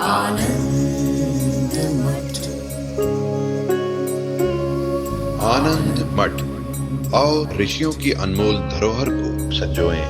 आनंद मठ। आनंद मठ और ऋषियों की अनमोल धरोहर को संजोएं।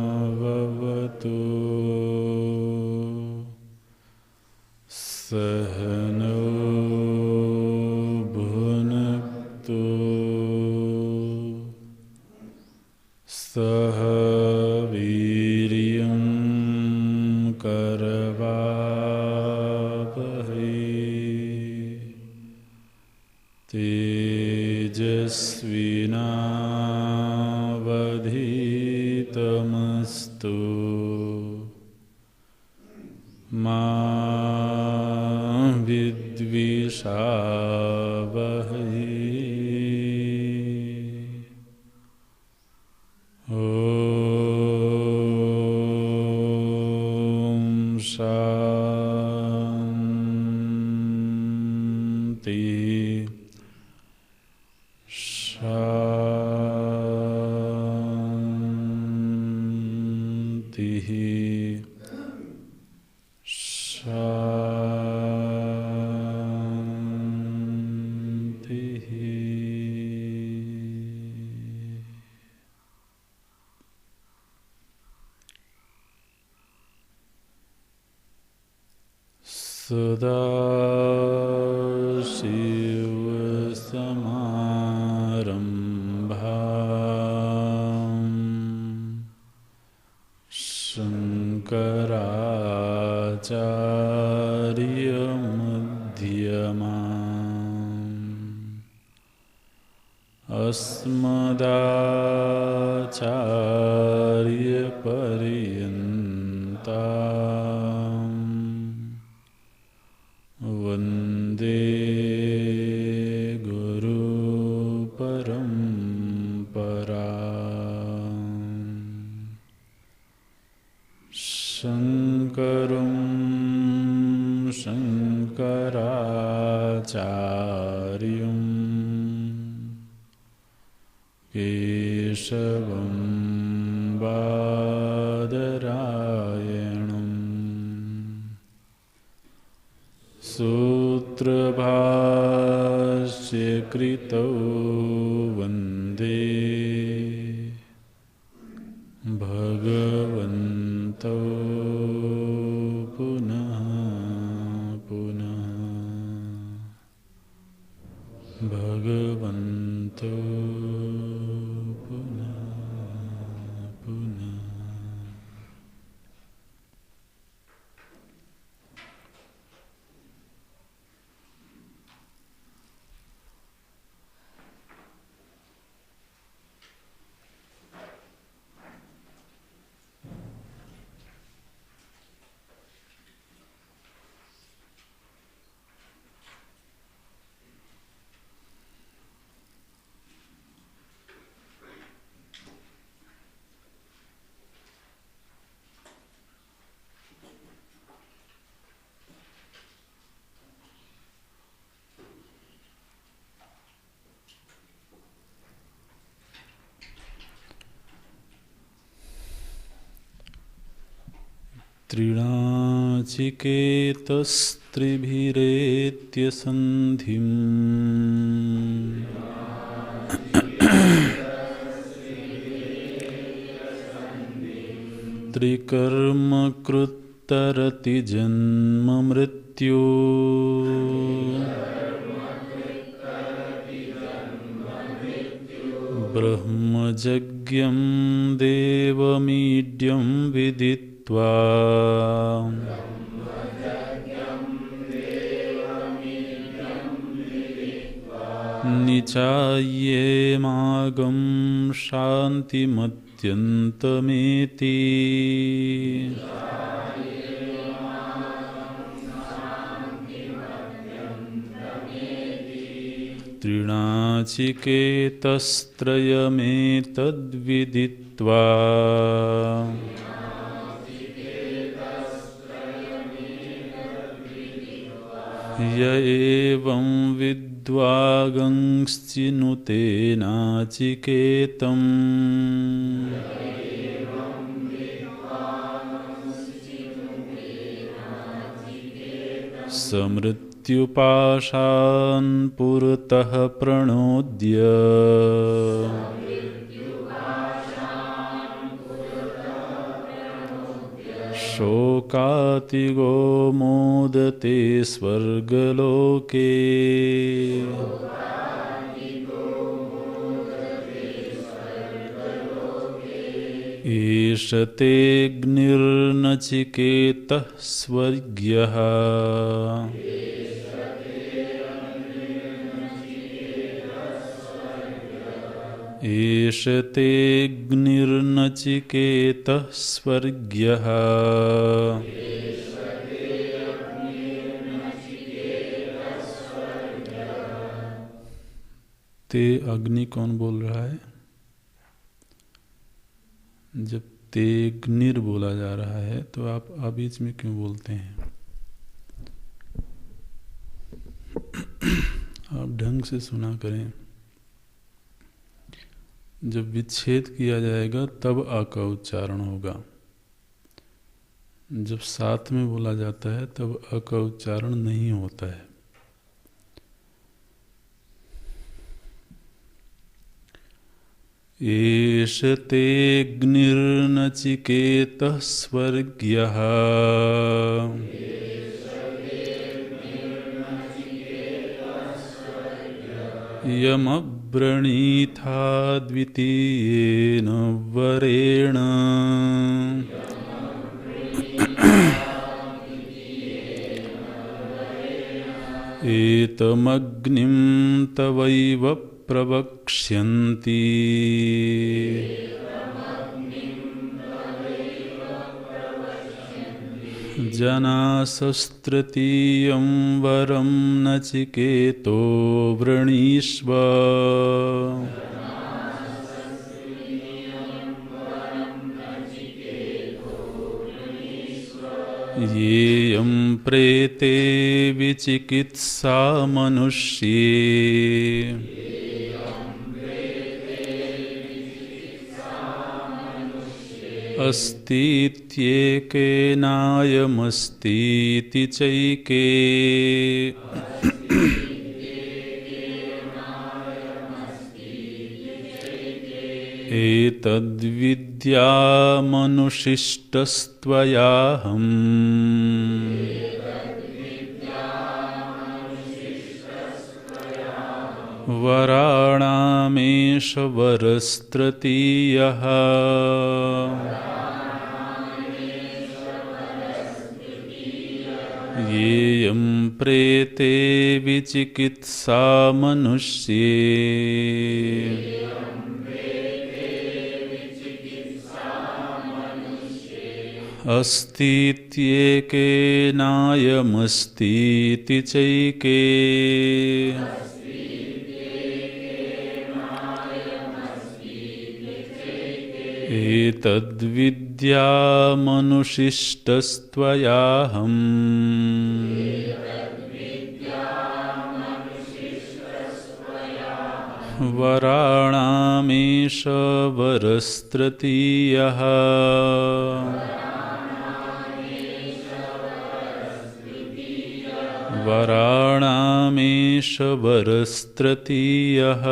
सहनावतु सहनो भुनक्तु सह वीर्यं करवावहै तेजस्विनावधीतमस्तु मा विद्विषावहै। ॐ शान्ति शान्तिः शान्तिः। सदाशिवसमारम्भाम् शङ्कराचार्यमध्यमाम् अस्मदाचार्यपर्यन्ताम् वन्दे गुरुपरम्पराम्। शङ्करं शङ्कराचार्यं केशवं बादरायणम् सूत्रभाष्यकृतौ वन्दे भगवन्तौ पुनः पुनः भगवन्तौ पुनः पुनः। त्रिणाचिकेतस्त्रिभिरेत्य सन्धिम् त्रिकर्म कृत्तरति जन्म मृत्यु ब्रह्मजज्ञं देवमीड्यं विदित्वा निचायेमागं शान्तिमत्यन्तमेति त्रिणाचिकेतस्त्रयमेतद्विदित्वा य एवं विद्वागंश्चिनुते नाचिकेतम् समृत्युपाशान् पुरतः प्रणोद्य शोकातिगो मोदते स्वर्गलोके एष तेऽग्निर्नचिकेतः स्वर्ग्यः एष तेऽग्निर्नचिकेतः स्वर्ग्यः। ते अग्नि कौन बोल रहा है? जब तेग्निर बोला जा रहा है तो आप बीच में क्यों बोलते हैं? आप ढंग से सुना करें। जब विच्छेद किया जाएगा तब अ का उच्चारण होगा। जब साथ में बोला जाता है तब अ का उच्चारण नहीं होता है। एष तेऽग्निर्नचिकेतः स्वर्ग्यः यमब्रणीथा द्वितीयेन वरेण एतमग्निं तवैव प्रवक्ष्यन्ति जनासस्तृतीयं वरं नचिकेतो वृणीष्व येयं प्रेते विचिकित्सा मनुष्ये अस्तीत्येकेनायमस्तीति चैके एतद्विद्यामनुशिष्टस्त्वयाहम् वराणामेष वरस्तृतीयः येयं प्रेते विचिकित्सा मनुष्ये अस्तीत्येकेनायमस्तीति चैके एतद्विद्यामनुशिष्टस्त्वयाहम् वराणामेष वरस्तृतीयः वराणामेष वरस्तृतीयः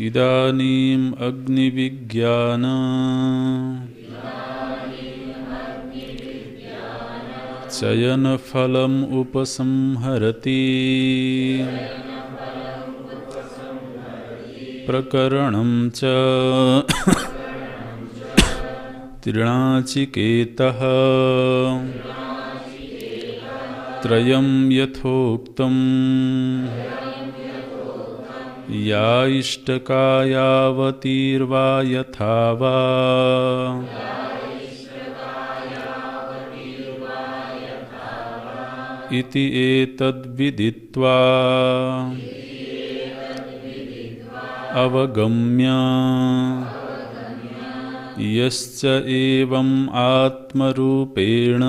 इदानीम् अग्निविज्ञान चयनफलम् उपसंहरति प्रकरणं च त्रिणाचिकेतः त्रयं यथोक्तम् या इष्टकायावतीर्वा यथा वा इति एतद्विदित्वा अवगम्य यश्च एवम् आत्मरूपेण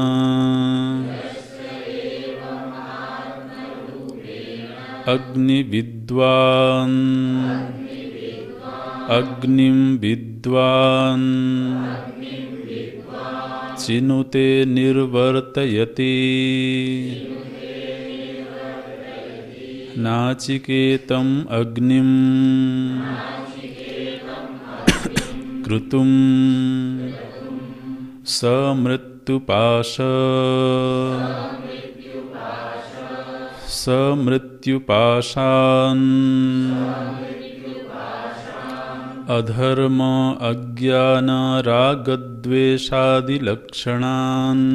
अग्निविद्वान् अग्निं विद्वान् चिनुते निर्वर्तयति नाचिकेतम् अग्निं क्रतुं समृत्युपाशान् अधर्म अज्ञान रागद्वेषादिलक्षणान्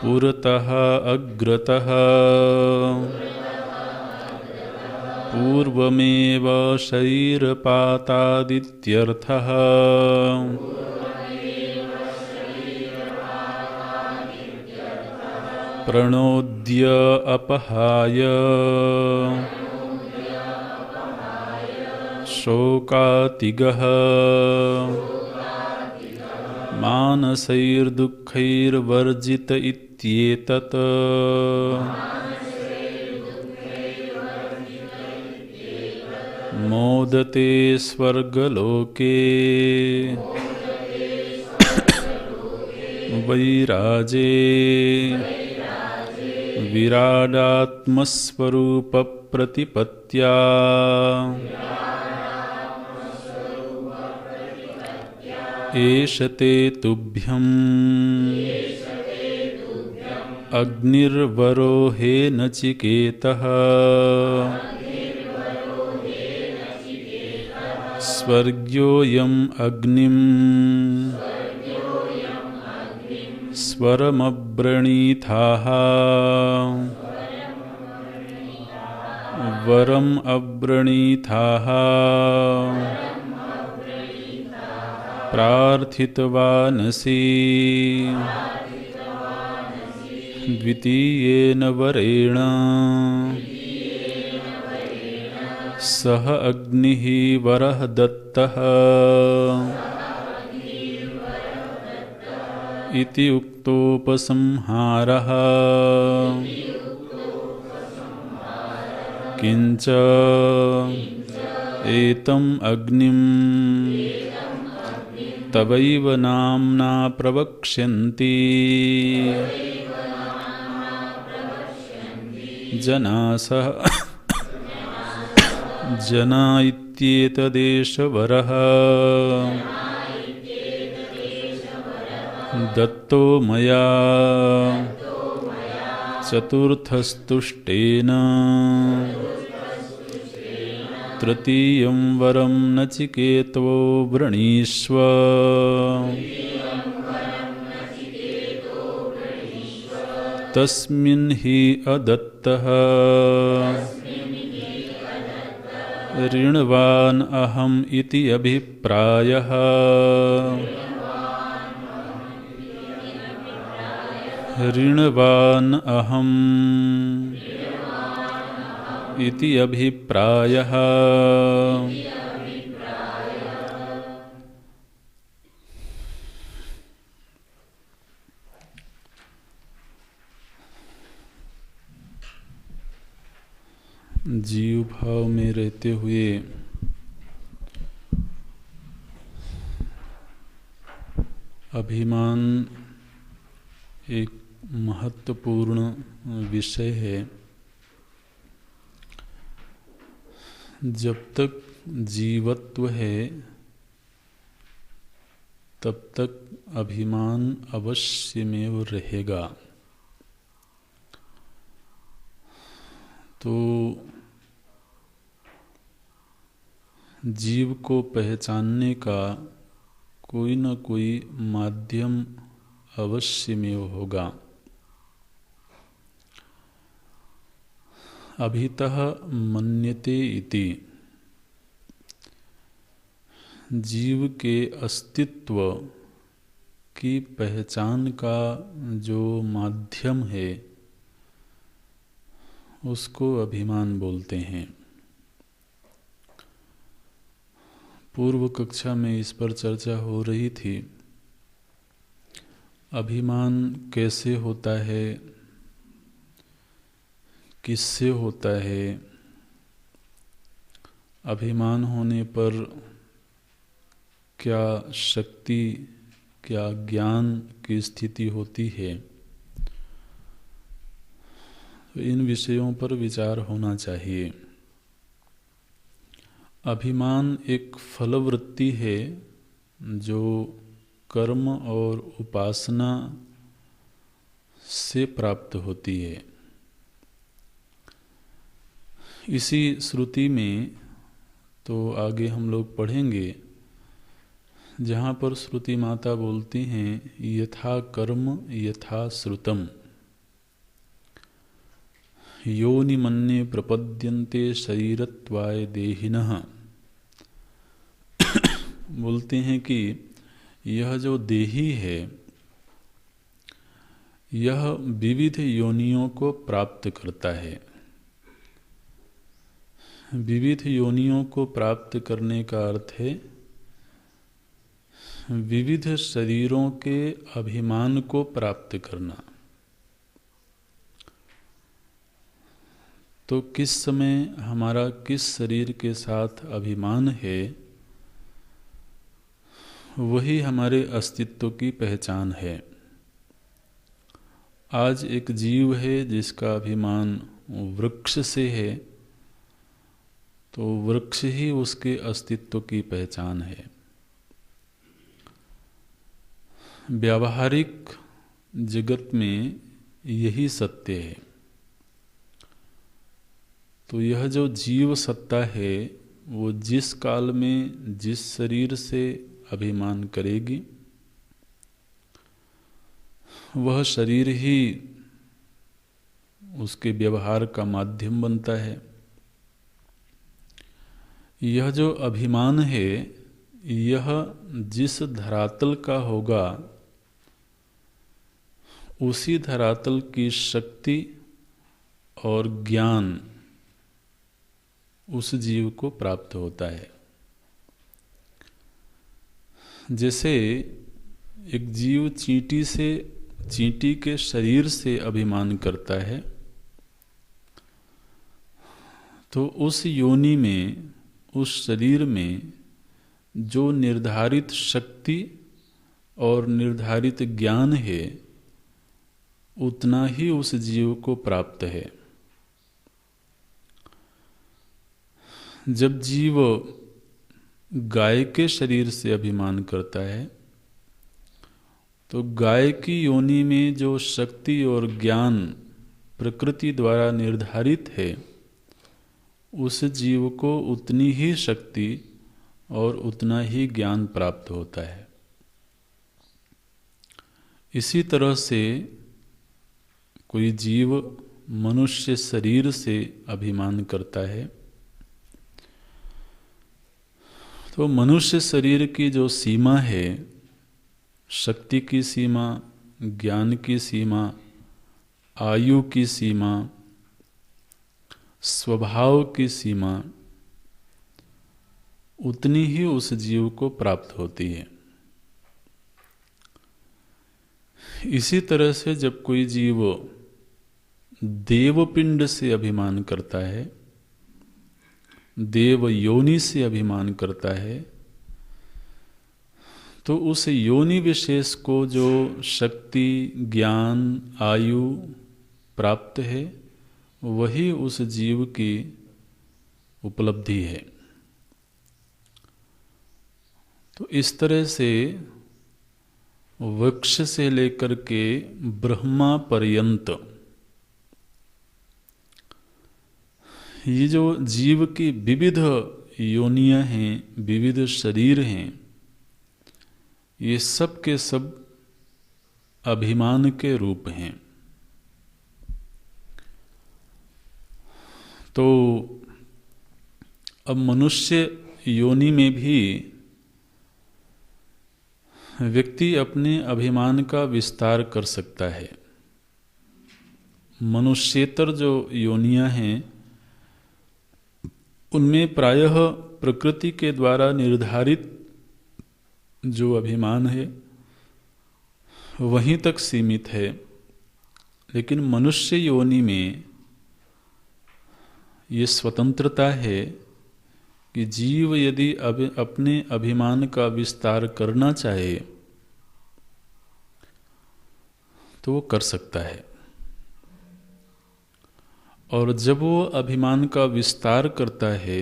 पुरतः अग्रतः पूर्वमेव शरीरपातादित्यर्थः प्रणोद्य अपहाय शोकातिगः मानसैर्दुःखैर्वर्जित इत्येतत् मोदते स्वर्गलोके वैराजे विराडात्मस्वरूपप्रतिपत्त्या एष ते तुभ्यम् अग्निर्वरो हे नचिकेतः स्वर्ग्योऽयम् अग्निम् स्वरमब्रणीथाः वरम् अब्रणीथाः प्रार्थितवानसि द्वितीयेन वरेण सह अग्निः वरः दत्तः इति उक्तोपसंहारः किंच एतम् अग्निं तवैव नाम्ना प्रवक्ष्यन्ति जनासः जना इत्येतदेशवरः दत्तो मया चतुर्थस्तुष्टेन तृतीयं वरं नचिकेतो वृणीष्व तस्मिन् हि अदत्तः ऋणवान् अहम् इति अभिप्रायः ऋणवान् अहम् इति अभिप्रायः। जीव भाव में रहते हुए अभिमान एक महत्वपूर्ण विषय है। जब तक जीवत्व है तब तक अभिमान अवश्यमेव रहेगा। तो जीव को पहचानने का कोई न कोई माध्यम अवश्यमेव होगा। अभितः मन्यते इति, जीव के अस्तित्व की पहचान का जो माध्यम है उसको अभिमान बोलते हैं। पूर्व कक्षा में इस पर चर्चा हो रही थी। अभिमान कैसे होता है, किससे होता है, अभिमान होने पर क्या शक्ति, क्या ज्ञान की स्थिति होती है। तो इन विषयों पर विचार होना चाहिए। अभिमान एक फलवृत्ति है जो कर्म और उपासना से प्राप्त होती है। इसी श्रुति में तो आगे हम लोग पढ़ेंगे जहाँ पर श्रुति माता बोलती हैं यथा कर्म यथा श्रुतम योनि मन्ये प्रपद्यन्ते शरीरत्वाय देहिनः। बोलते हैं कि यह जो देही है यह विविध योनियों को प्राप्त करता है। विविध योनियों को प्राप्त करने का अर्थ है विविध शरीरों के अभिमान को प्राप्त करना। तो किस समय हमारा किस शरीर के साथ अभिमान है वही हमारे अस्तित्व की पहचान है। आज एक जीव है जिसका अभिमान वृक्ष से है, तो वृक्ष ही उसके अस्तित्व की पहचान है। व्यावहारिक जगत में यही सत्य है। तो यह जो जीव सत्ता है वो जिस काल में जिस शरीर से अभिमान करेगी वह शरीर ही उसके व्यवहार का माध्यम बनता है। यह जो अभिमान है यह जिस धरातल का होगा उसी धरातल की शक्ति और ज्ञान उस जीव को प्राप्त होता है। जैसे एक जीव चींटी के शरीर से अभिमान करता है तो उस योनि में, उस शरीर में जो निर्धारित शक्ति और निर्धारित ज्ञान है उतना ही उस जीव को प्राप्त है। जब जीव गाय के शरीर से अभिमान करता है तो गाय की योनि में जो शक्ति और ज्ञान प्रकृति द्वारा निर्धारित है उस जीव को उतनी ही शक्ति और उतना ही ज्ञान प्राप्त होता है। इसी तरह से कोई जीव मनुष्य शरीर से अभिमान करता है तो मनुष्य शरीर की जो सीमा है, शक्ति की सीमा, ज्ञान की सीमा, आयु की सीमा, स्वभाव की सीमा उतनी ही उस जीव को प्राप्त होती है। इसी तरह से जब कोई जीव देवपिंड से अभिमान करता है देव योनि से अभिमान करता है, तो उस योनि विशेष को जो शक्ति, ज्ञान, आयु प्राप्त है, वही उस जीव की उपलब्धि है। तो इस तरह से वृक्ष से लेकर के ब्रह्मा पर्यंत ये जो जीव की विविध योनियां हैं, विविध शरीर हैं, ये सब के सब अभिमान के रूप हैं। तो अब मनुष्य योनि में भी व्यक्ति अपने अभिमान का विस्तार कर सकता है। मनुष्येतर जो योनियां हैं, उनमें प्रायः प्रकृति के द्वारा निर्धारित जो अभिमान है वहीं तक सीमित है। लेकिन मनुष्य योनि में ये स्वतंत्रता है कि जीव यदि अपने अभिमान का विस्तार करना चाहे तो वो कर सकता है। और जब वो अभिमान का विस्तार करता है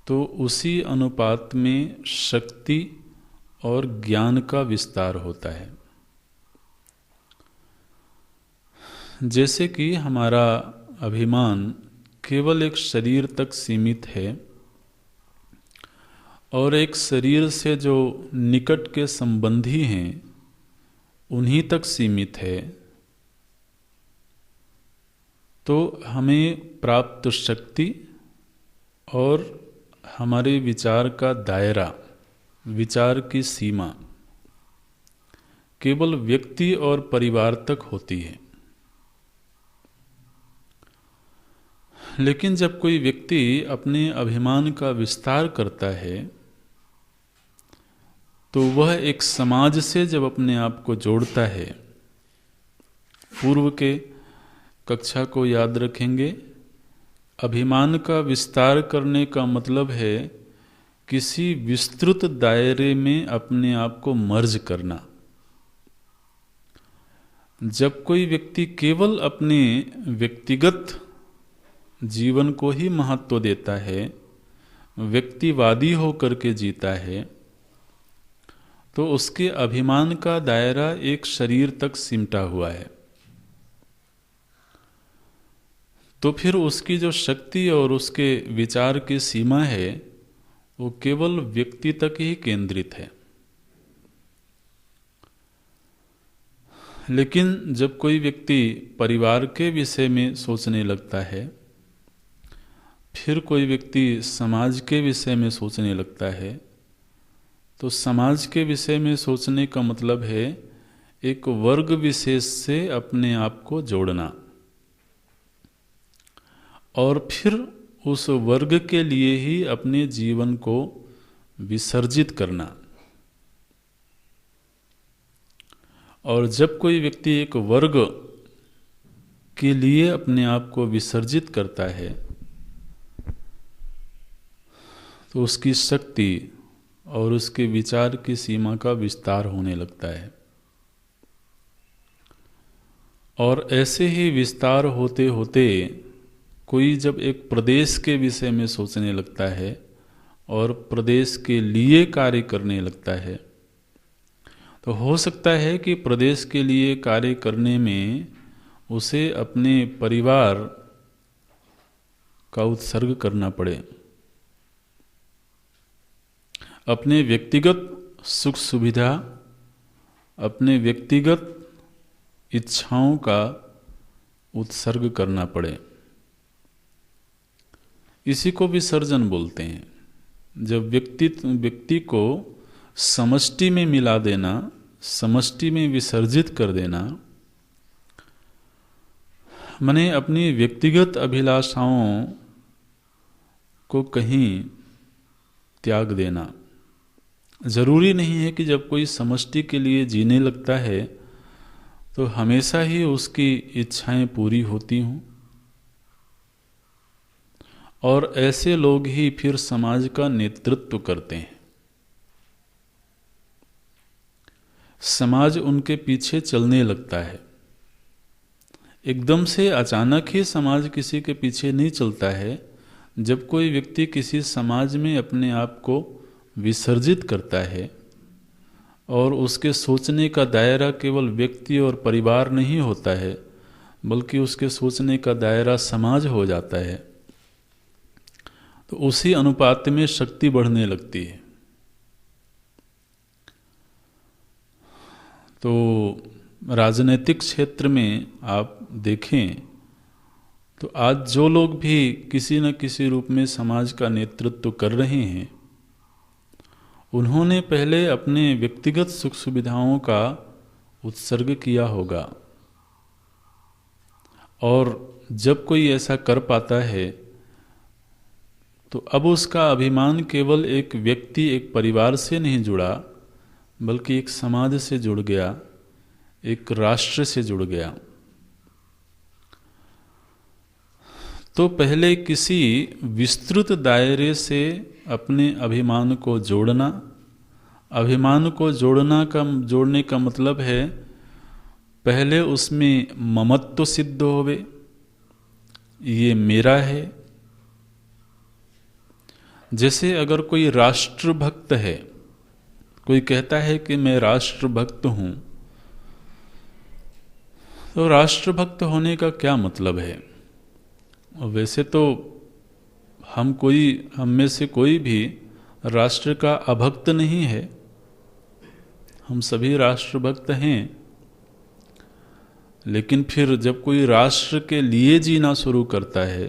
तो उसी अनुपात में शक्ति और ज्ञान का विस्तार होता है। जैसे कि हमारा अभिमान केवल एक शरीर तक सीमित है और एक शरीर से जो निकट के संबंधी हैं उन्हीं तक सीमित है, तो हमें प्राप्त शक्ति और हमारे विचार का दायरा, विचार की सीमा केवल व्यक्ति और परिवार तक होती है। लेकिन जब कोई व्यक्ति अपने अभिमान का विस्तार करता है तो वह एक समाज से जब अपने आप को जोड़ता है, पूर्व के कक्षा को याद रखेंगे, अभिमान का विस्तार करने का मतलब है किसी विस्तृत दायरे में अपने आप को मर्ज करना। जब कोई व्यक्ति केवल अपने व्यक्तिगत जीवन को ही महत्व देता है, व्यक्तिवादी होकर के जीता है, तो उसके अभिमान का दायरा एक शरीर तक सिमटा हुआ है। तो फिर उसकी जो शक्ति और उसके विचार की सीमा है वो केवल व्यक्ति तक ही केंद्रित है। लेकिन जब कोई व्यक्ति परिवार के विषय में सोचने लगता है, फिर कोई व्यक्ति समाज के विषय में सोचने लगता है, तो समाज के विषय में सोचने का मतलब है एक वर्ग विशेष से अपने आप को जोड़ना और फिर उस वर्ग के लिए ही अपने जीवन को विसर्जित करना। और जब कोई व्यक्ति एक वर्ग के लिए अपने आप को विसर्जित करता है तो उसकी शक्ति और उसके विचार की सीमा का विस्तार होने लगता है। और ऐसे ही विस्तार होते होते कोई जब एक प्रदेश के विषय में सोचने लगता है और प्रदेश के लिए कार्य करने लगता है, तो हो सकता है कि प्रदेश के लिए कार्य करने में उसे अपने परिवार का उत्सर्ग करना पड़े, अपने व्यक्तिगत सुख सुविधा, अपने व्यक्तिगत इच्छाओं का उत्सर्ग करना पड़े। इसी को विसर्जन बोलते हैं। जब व्यक्ति को समष्टि में मिला देना, समष्टि में विसर्जित कर देना, माने अपनी व्यक्तिगत अभिलाषाओं को कहीं त्याग देना। जरूरी नहीं है कि जब कोई समष्टि के लिए जीने लगता है तो हमेशा ही उसकी इच्छाएं पूरी होती हों। और ऐसे लोग ही फिर समाज का नेतृत्व करते हैं। समाज उनके पीछे चलने लगता है। एकदम से अचानक ही समाज किसी के पीछे नहीं चलता है। जब कोई व्यक्ति किसी समाज में अपने आप को विसर्जित करता है और उसके सोचने का दायरा केवल व्यक्ति और परिवार नहीं होता है, बल्कि उसके सोचने का दायरा समाज हो जाता है, तो उसी अनुपात में शक्ति बढ़ने लगती है। तो राजनीतिक क्षेत्र में आप देखें तो आज जो लोग भी किसी न किसी रूप में समाज का नेतृत्व कर रहे हैं, उन्होंने पहले अपने व्यक्तिगत सुख सुविधाओं का उत्सर्ग किया होगा, और जब कोई ऐसा कर पाता है तो अब उसका अभिमान केवल एक व्यक्ति, एक परिवार से नहीं जुड़ा, बल्कि एक समाज से जुड़ गया, एक राष्ट्र से जुड़ गया। तो पहले किसी विस्तृत दायरे से अपने अभिमान को जोड़ना, अभिमान को जोड़ने का मतलब है पहले उसमें ममत्व सिद्ध होवे, ये मेरा है। जैसे अगर कोई राष्ट्रभक्त है, कोई कहता है कि मैं राष्ट्रभक्त हूँ, तो राष्ट्रभक्त होने का क्या मतलब है? वैसे तो हम में से कोई भी राष्ट्र का अभक्त नहीं है, हम सभी राष्ट्रभक्त हैं। लेकिन फिर जब कोई राष्ट्र के लिए जीना शुरू करता है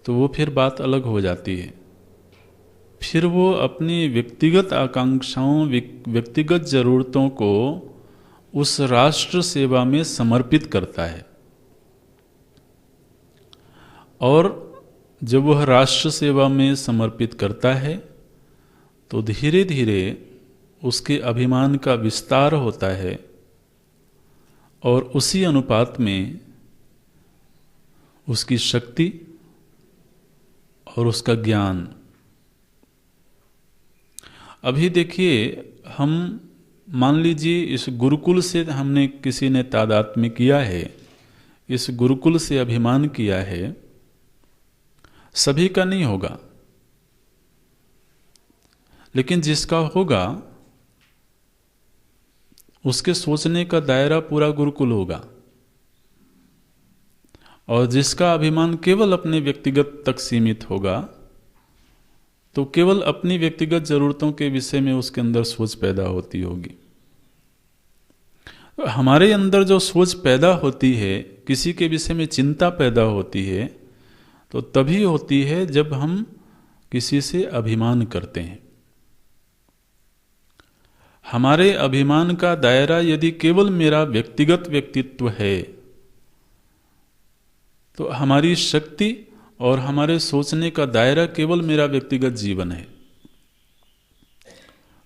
तो वो फिर बात अलग हो जाती है। फिर वो अपनी व्यक्तिगत आकांक्षाओं, व्यक्तिगत जरूरतों को उस राष्ट्र सेवा में समर्पित करता है, और जब वह राष्ट्र सेवा में समर्पित करता है तो धीरे धीरे उसके अभिमान का विस्तार होता है, और उसी अनुपात में उसकी शक्ति और उसका ज्ञान। अभी देखिए, हम मान लीजिए इस गुरुकुल से हमने किसी ने तादात्म्य किया है, इस गुरुकुल से अभिमान किया है, सभी का नहीं होगा, लेकिन जिसका होगा उसके सोचने का दायरा पूरा गुरुकुल होगा, और जिसका अभिमान केवल अपने व्यक्तिगत तक सीमित होगा तो केवल अपनी व्यक्तिगत जरूरतों के विषय में उसके अंदर सोच पैदा होती होगी। हमारे अंदर जो सोच पैदा होती है, किसी के विषय में चिंता पैदा होती है, तो तभी होती है जब हम किसी से अभिमान करते हैं। हमारे अभिमान का दायरा यदि केवल मेरा व्यक्तिगत व्यक्तित्व है, तो हमारी शक्ति और हमारे सोचने का दायरा केवल मेरा व्यक्तिगत जीवन है।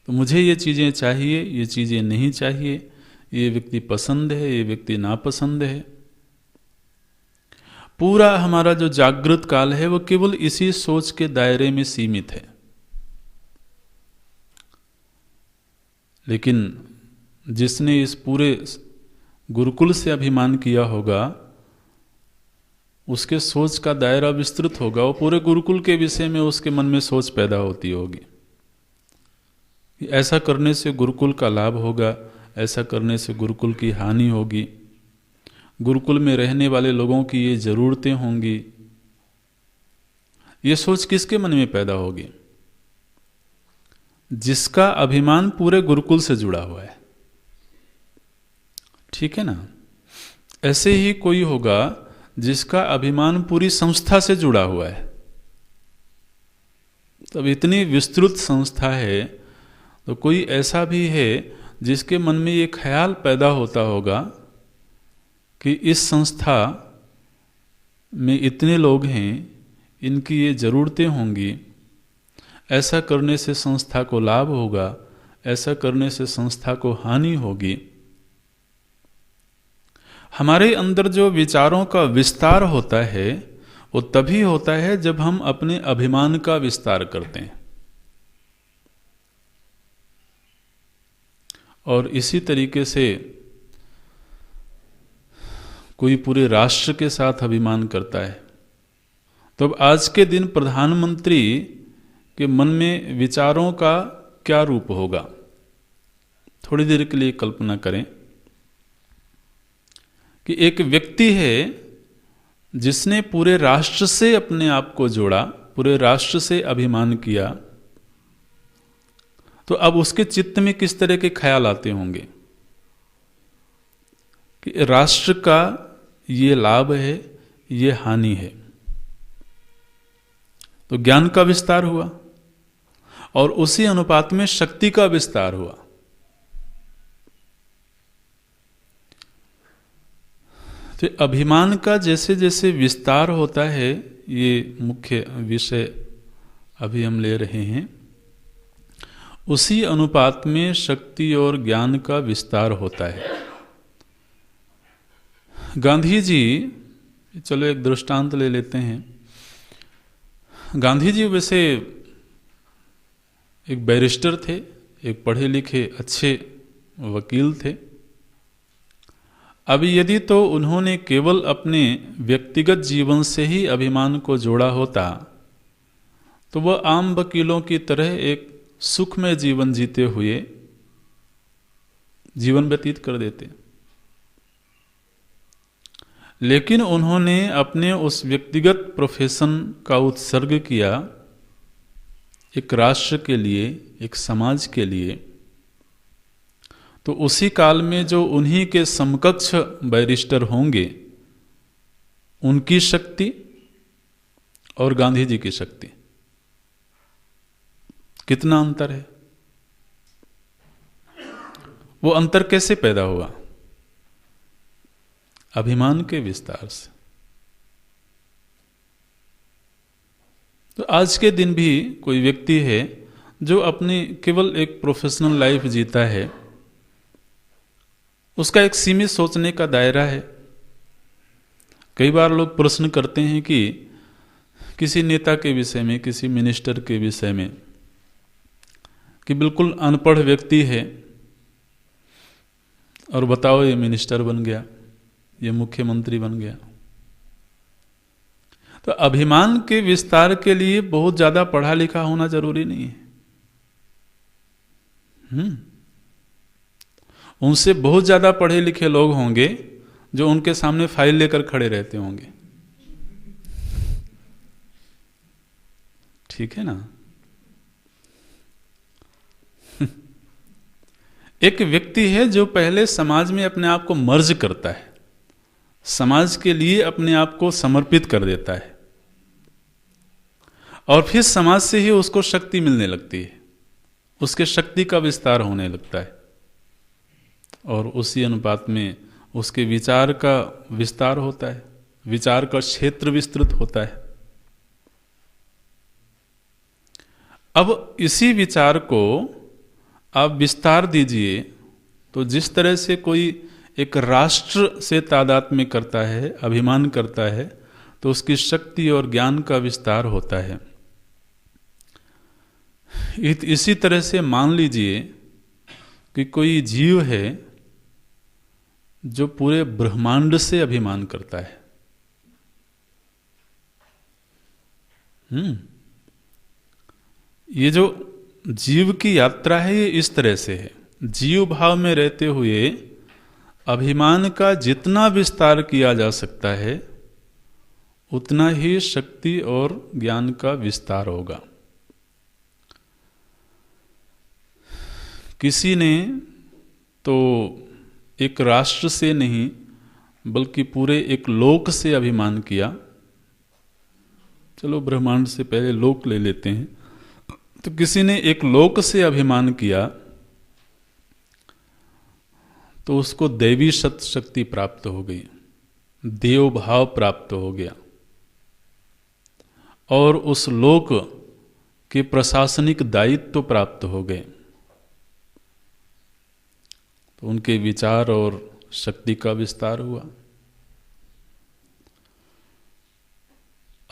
तो मुझे ये चीज़ें चाहिए, ये चीज़ें नहीं चाहिए, ये व्यक्ति पसंद है, ये व्यक्ति नापसंद है। पूरा हमारा जो जागृत काल है वो केवल इसी सोच के दायरे में सीमित है। लेकिन जिसने इस पूरे गुरुकुल से अभिमान किया होगा, उसके सोच का दायरा विस्तृत होगा, वो पूरे गुरुकुल के विषय में उसके मन में सोच पैदा होती होगी। ऐसा करने से गुरुकुल का लाभ होगा, ऐसा करने से गुरुकुल की हानि होगी, गुरुकुल में रहने वाले लोगों की ये जरूरतें होंगी। ये सोच किसके मन में पैदा होगी? जिसका अभिमान पूरे गुरुकुल से जुड़ा हुआ है। ठीक है ना? ऐसे ही कोई होगा जिसका अभिमान पूरी संस्था से जुड़ा हुआ है। तब इतनी विस्तृत संस्था है, तो कोई ऐसा भी है जिसके मन में ये ख्याल पैदा होता होगा कि इस संस्था में इतने लोग हैं, इनकी ये ज़रूरतें होंगी, ऐसा करने से संस्था को लाभ होगा, ऐसा करने से संस्था को हानि होगी। हमारे अंदर जो विचारों का विस्तार होता है, वो तभी होता है जब हम अपने अभिमान का विस्तार करते हैं। और इसी तरीके से कोई पूरे राष्ट्र के साथ अभिमान करता है। तो अब आज के दिन प्रधानमंत्री के मन में विचारों का क्या रूप होगा? थोड़ी देर के लिए कल्पना करें कि एक व्यक्ति है जिसने पूरे राष्ट्र से अपने आप को जोड़ा, पूरे राष्ट्र से अभिमान किया, तो अब उसके चित्त में किस तरह के ख्याल आते होंगे कि राष्ट्र का ये लाभ है, ये हानि है। तो ज्ञान का विस्तार हुआ और उसी अनुपात में शक्ति का विस्तार हुआ। तो अभिमान का जैसे जैसे विस्तार होता है, ये मुख्य विषय अभी हम ले रहे हैं, उसी अनुपात में शक्ति और ज्ञान का विस्तार होता है। गांधी जी, चलो एक दृष्टांत ले लेते हैं। गांधी जी वैसे एक बैरिस्टर थे, एक पढ़े लिखे अच्छे वकील थे। अब यदि तो उन्होंने केवल अपने व्यक्तिगत जीवन से ही अभिमान को जोड़ा होता तो वह आम वकीलों की तरह एक सुखमय जीवन जीते हुए जीवन व्यतीत कर देते। लेकिन उन्होंने अपने उस व्यक्तिगत प्रोफेशन का उत्सर्ग किया एक राष्ट्र के लिए, एक समाज के लिए। तो उसी काल में जो उन्हीं के समकक्ष बैरिस्टर होंगे, उनकी शक्ति और गांधी जी की शक्ति, कितना अंतर है? वो अंतर कैसे पैदा हुआ? अभिमान के विस्तार से। तो आज के दिन भी कोई व्यक्ति है जो अपनी केवल एक प्रोफेशनल लाइफ जीता है, उसका एक सीमित सोचने का दायरा है। कई बार लोग प्रश्न करते हैं कि किसी नेता के विषय में, किसी मिनिस्टर के विषय में, कि बिल्कुल अनपढ़ व्यक्ति है और बताओ ये मिनिस्टर बन गया, ये मुख्यमंत्री बन गया। तो अभिमान के विस्तार के लिए बहुत ज्यादा पढ़ा लिखा होना जरूरी नहीं है। उनसे बहुत ज्यादा पढ़े लिखे लोग होंगे जो उनके सामने फाइल लेकर खड़े रहते होंगे। ठीक है ना? एक व्यक्ति है जो पहले समाज में अपने आप को मर्ज करता है, समाज के लिए अपने आप को समर्पित कर देता है, और फिर समाज से ही उसको शक्ति मिलने लगती है, उसके शक्ति का विस्तार होने लगता है, और उसी अनुपात में उसके विचार का विस्तार होता है, विचार का क्षेत्र विस्तृत होता है। अब इसी विचार को आप विस्तार दीजिए तो जिस तरह से कोई एक राष्ट्र से तादात्म्य करता है, अभिमान करता है, तो उसकी शक्ति और ज्ञान का विस्तार होता है। इसी तरह से मान लीजिए कि कोई जीव है जो पूरे ब्रह्मांड से अभिमान करता है। ये जो जीव की यात्रा है ये इस तरह से है। जीव भाव में रहते हुए अभिमान का जितना विस्तार किया जा सकता है उतना ही शक्ति और ज्ञान का विस्तार होगा। किसी ने तो एक राष्ट्र से नहीं बल्कि पूरे एक लोक से अभिमान किया। चलो ब्रह्मांड से पहले लोक ले लेते हैं। तो किसी ने एक लोक से अभिमान किया तो उसको दैवी शक्ति प्राप्त हो गई, देव भाव प्राप्त हो गया, और उस लोक के प्रशासनिक दायित्व प्राप्त हो गए। तो उनके विचार और शक्ति का विस्तार हुआ।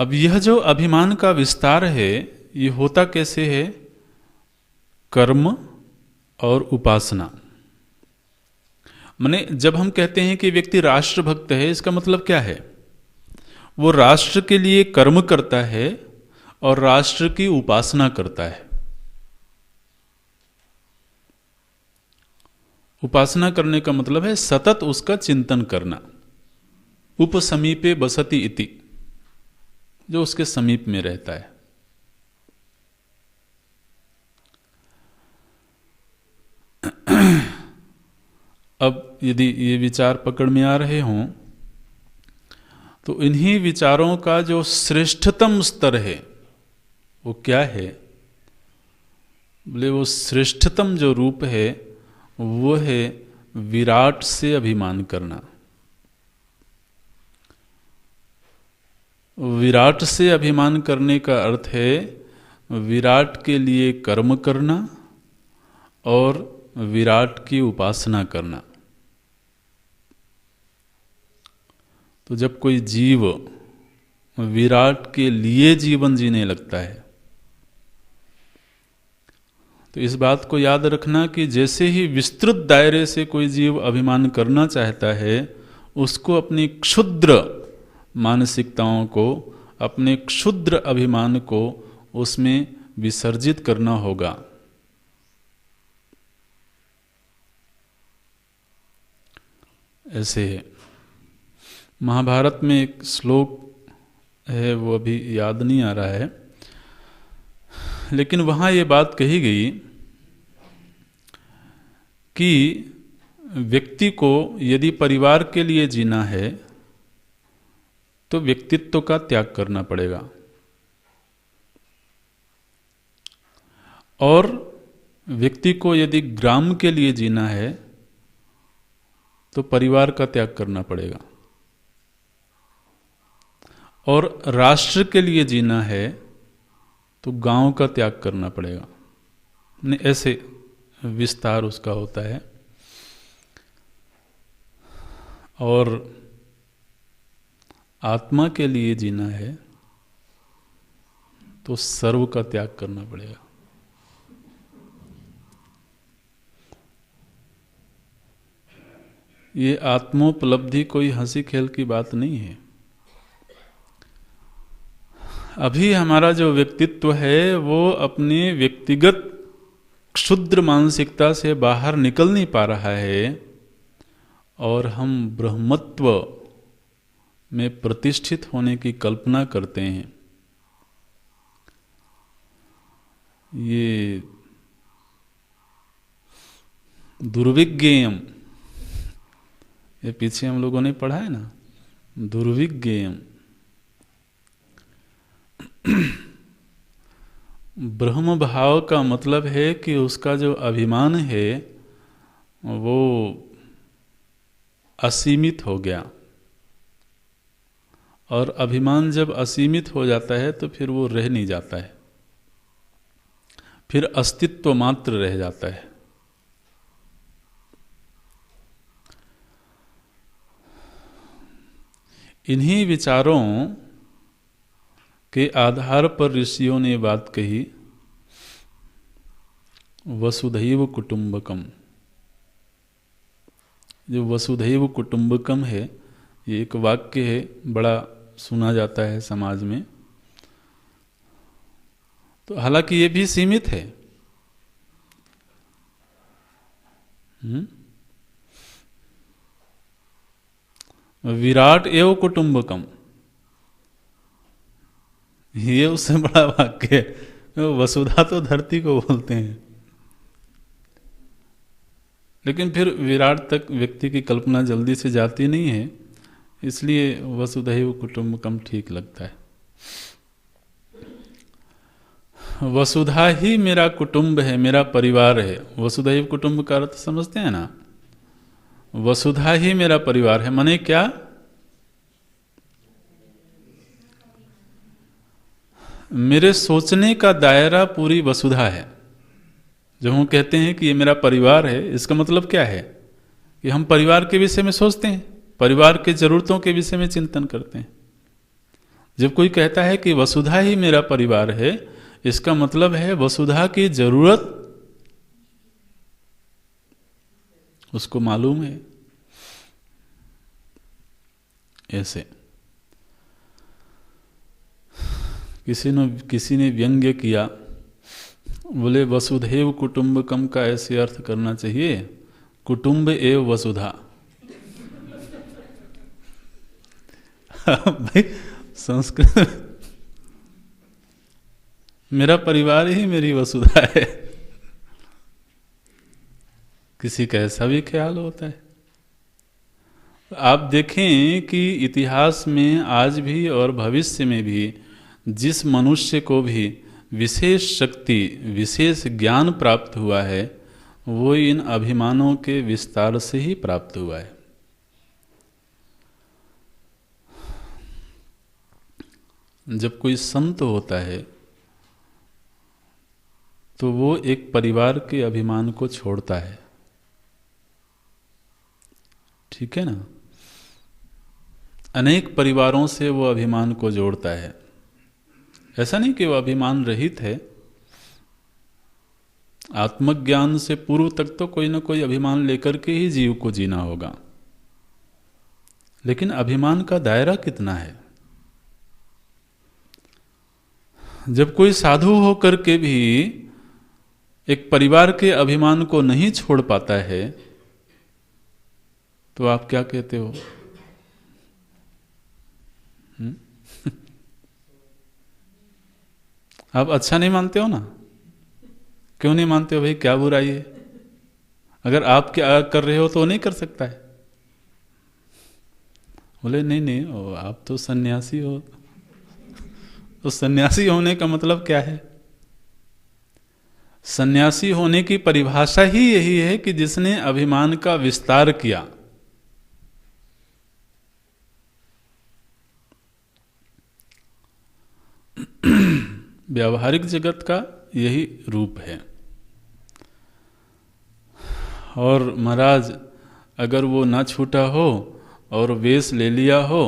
अब यह जो अभिमान का विस्तार है, ये होता कैसे है? कर्म और उपासना। माने जब हम कहते हैं कि व्यक्ति राष्ट्रभक्त है, इसका मतलब क्या है? वो राष्ट्र के लिए कर्म करता है और राष्ट्र की उपासना करता है। उपासना करने का मतलब है सतत उसका चिंतन करना। उपसमीपे बसति इति, जो उसके समीप में रहता है। अब यदि ये विचार पकड़ में आ रहे हों तो इन्हीं विचारों का जो श्रेष्ठतम स्तर है वो क्या है? बोले वो श्रेष्ठतम जो रूप है वो है विराट से अभिमान करना। विराट से अभिमान करने का अर्थ है विराट के लिए कर्म करना और विराट की उपासना करना। तो जब कोई जीव विराट के लिए जीवन जीने लगता है तो इस बात को याद रखना कि जैसे ही विस्तृत दायरे से कोई जीव अभिमान करना चाहता है, उसको अपनी क्षुद्र मानसिकताओं को, अपने क्षुद्र अभिमान को उसमें विसर्जित करना होगा। ऐसे है। महाभारत में एक श्लोक है, वो अभी याद नहीं आ रहा है, लेकिन वहाँ ये बात कही गई कि व्यक्ति को यदि परिवार के लिए जीना है तो व्यक्तित्व का त्याग करना पड़ेगा, और व्यक्ति को यदि ग्राम के लिए जीना है तो परिवार का त्याग करना पड़ेगा, और राष्ट्र के लिए जीना है तो गांव का त्याग करना पड़ेगा। ऐसे विस्तार उसका होता है। और आत्मा के लिए जीना है तो सर्व का त्याग करना पड़ेगा। ये आत्मोपलब्धि कोई हंसी खेल की बात नहीं है। अभी हमारा जो व्यक्तित्व है वो अपने व्यक्तिगत क्षुद्र मानसिकता से बाहर निकल नहीं पा रहा है, और हम ब्रह्मत्व में प्रतिष्ठित होने की कल्पना करते हैं। ये दुर्विज्ञेयम, ये पीछे हम लोगों ने पढ़ा है ना, दुर्विज्ञेयम। ब्रह्म भाव का मतलब है कि उसका जो अभिमान है वो असीमित हो गया, और अभिमान जब असीमित हो जाता है तो फिर वो रह नहीं जाता है, फिर अस्तित्व मात्र रह जाता है। इन्हीं विचारों के आधार पर ऋषियों ने बात कही वसुधैव कुटुंबकम। जो वसुधैव कुटुंबकम है, ये एक वाक्य है, बड़ा सुना जाता है समाज में। तो हालांकि ये भी सीमित है। विराट एव कुटुंबकम, ये उससे बड़ा वाक्य है। वसुधा तो धरती को बोलते हैं, लेकिन फिर विराट तक व्यक्ति की कल्पना जल्दी से जाती नहीं है, इसलिए वसुधैव कुटुंबकम ठीक लगता है। वसुधा ही मेरा कुटुंब है, मेरा परिवार है। वसुधैव कुटुंब का अर्थ समझते हैं ना? वसुधा ही मेरा परिवार है, माने क्या? मेरे सोचने का दायरा पूरी वसुधा है। जब हम कहते हैं कि ये मेरा परिवार है, इसका मतलब क्या है? कि हम परिवार के विषय में सोचते हैं, परिवार के जरूरतों के विषय में चिंतन करते हैं। जब कोई कहता है कि वसुधा ही मेरा परिवार है, इसका मतलब है वसुधा की जरूरत उसको मालूम है। ऐसे किसी ने व्यंग्य किया, बोले वसुधैव कुटुंबकम का ऐसे अर्थ करना चाहिए, कुटुंब एव वसुधा। भाई संस्कृत, मेरा परिवार ही मेरी वसुधा है। किसी का ऐसा भी ख्याल होता है। आप देखें कि इतिहास में आज भी और भविष्य में भी जिस मनुष्य को भी विशेष शक्ति, विशेष ज्ञान प्राप्त हुआ है, वो इन अभिमानों के विस्तार से ही प्राप्त हुआ है। जब कोई संत होता है तो वो एक परिवार के अभिमान को छोड़ता है, ठीक है ना। अनेक परिवारों से वो अभिमान को जोड़ता है। ऐसा नहीं कि वो अभिमान रहित है, आत्मज्ञान से पूर्व तक तो कोई ना कोई अभिमान लेकर के ही जीव को जीना होगा, लेकिन अभिमान का दायरा कितना है। जब कोई साधु होकर के भी एक परिवार के अभिमान को नहीं छोड़ पाता है, तो आप क्या कहते हो? आप अच्छा नहीं मानते हो ना? क्यों नहीं मानते हो भाई? क्या बुराई है? अगर आप क्या कर रहे हो तो वो नहीं कर सकता है। बोले नहीं नहीं, आप तो सन्यासी हो। तो सन्यासी होने का मतलब क्या है? सन्यासी होने की परिभाषा ही यही है कि जिसने अभिमान का विस्तार किया। व्यावहारिक जगत का यही रूप है। और महाराज अगर वो ना छूटा हो और वेश ले लिया हो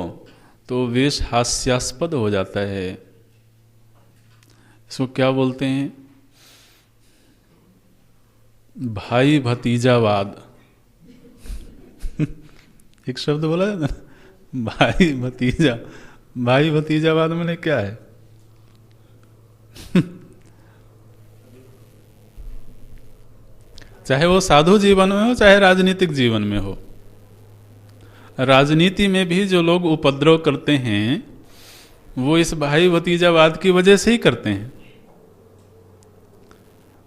तो वेश हास्यास्पद हो जाता है। इसको क्या बोलते हैं? भाई भतीजावाद। एक शब्द बोला है ना, भाई भतीजा। भाई भतीजावाद मैंने क्या है? चाहे वो साधु जीवन में हो, चाहे राजनीतिक जीवन में हो। राजनीति में भी जो लोग उपद्रव करते हैं वो इस भाई भतीजावाद की वजह से ही करते हैं।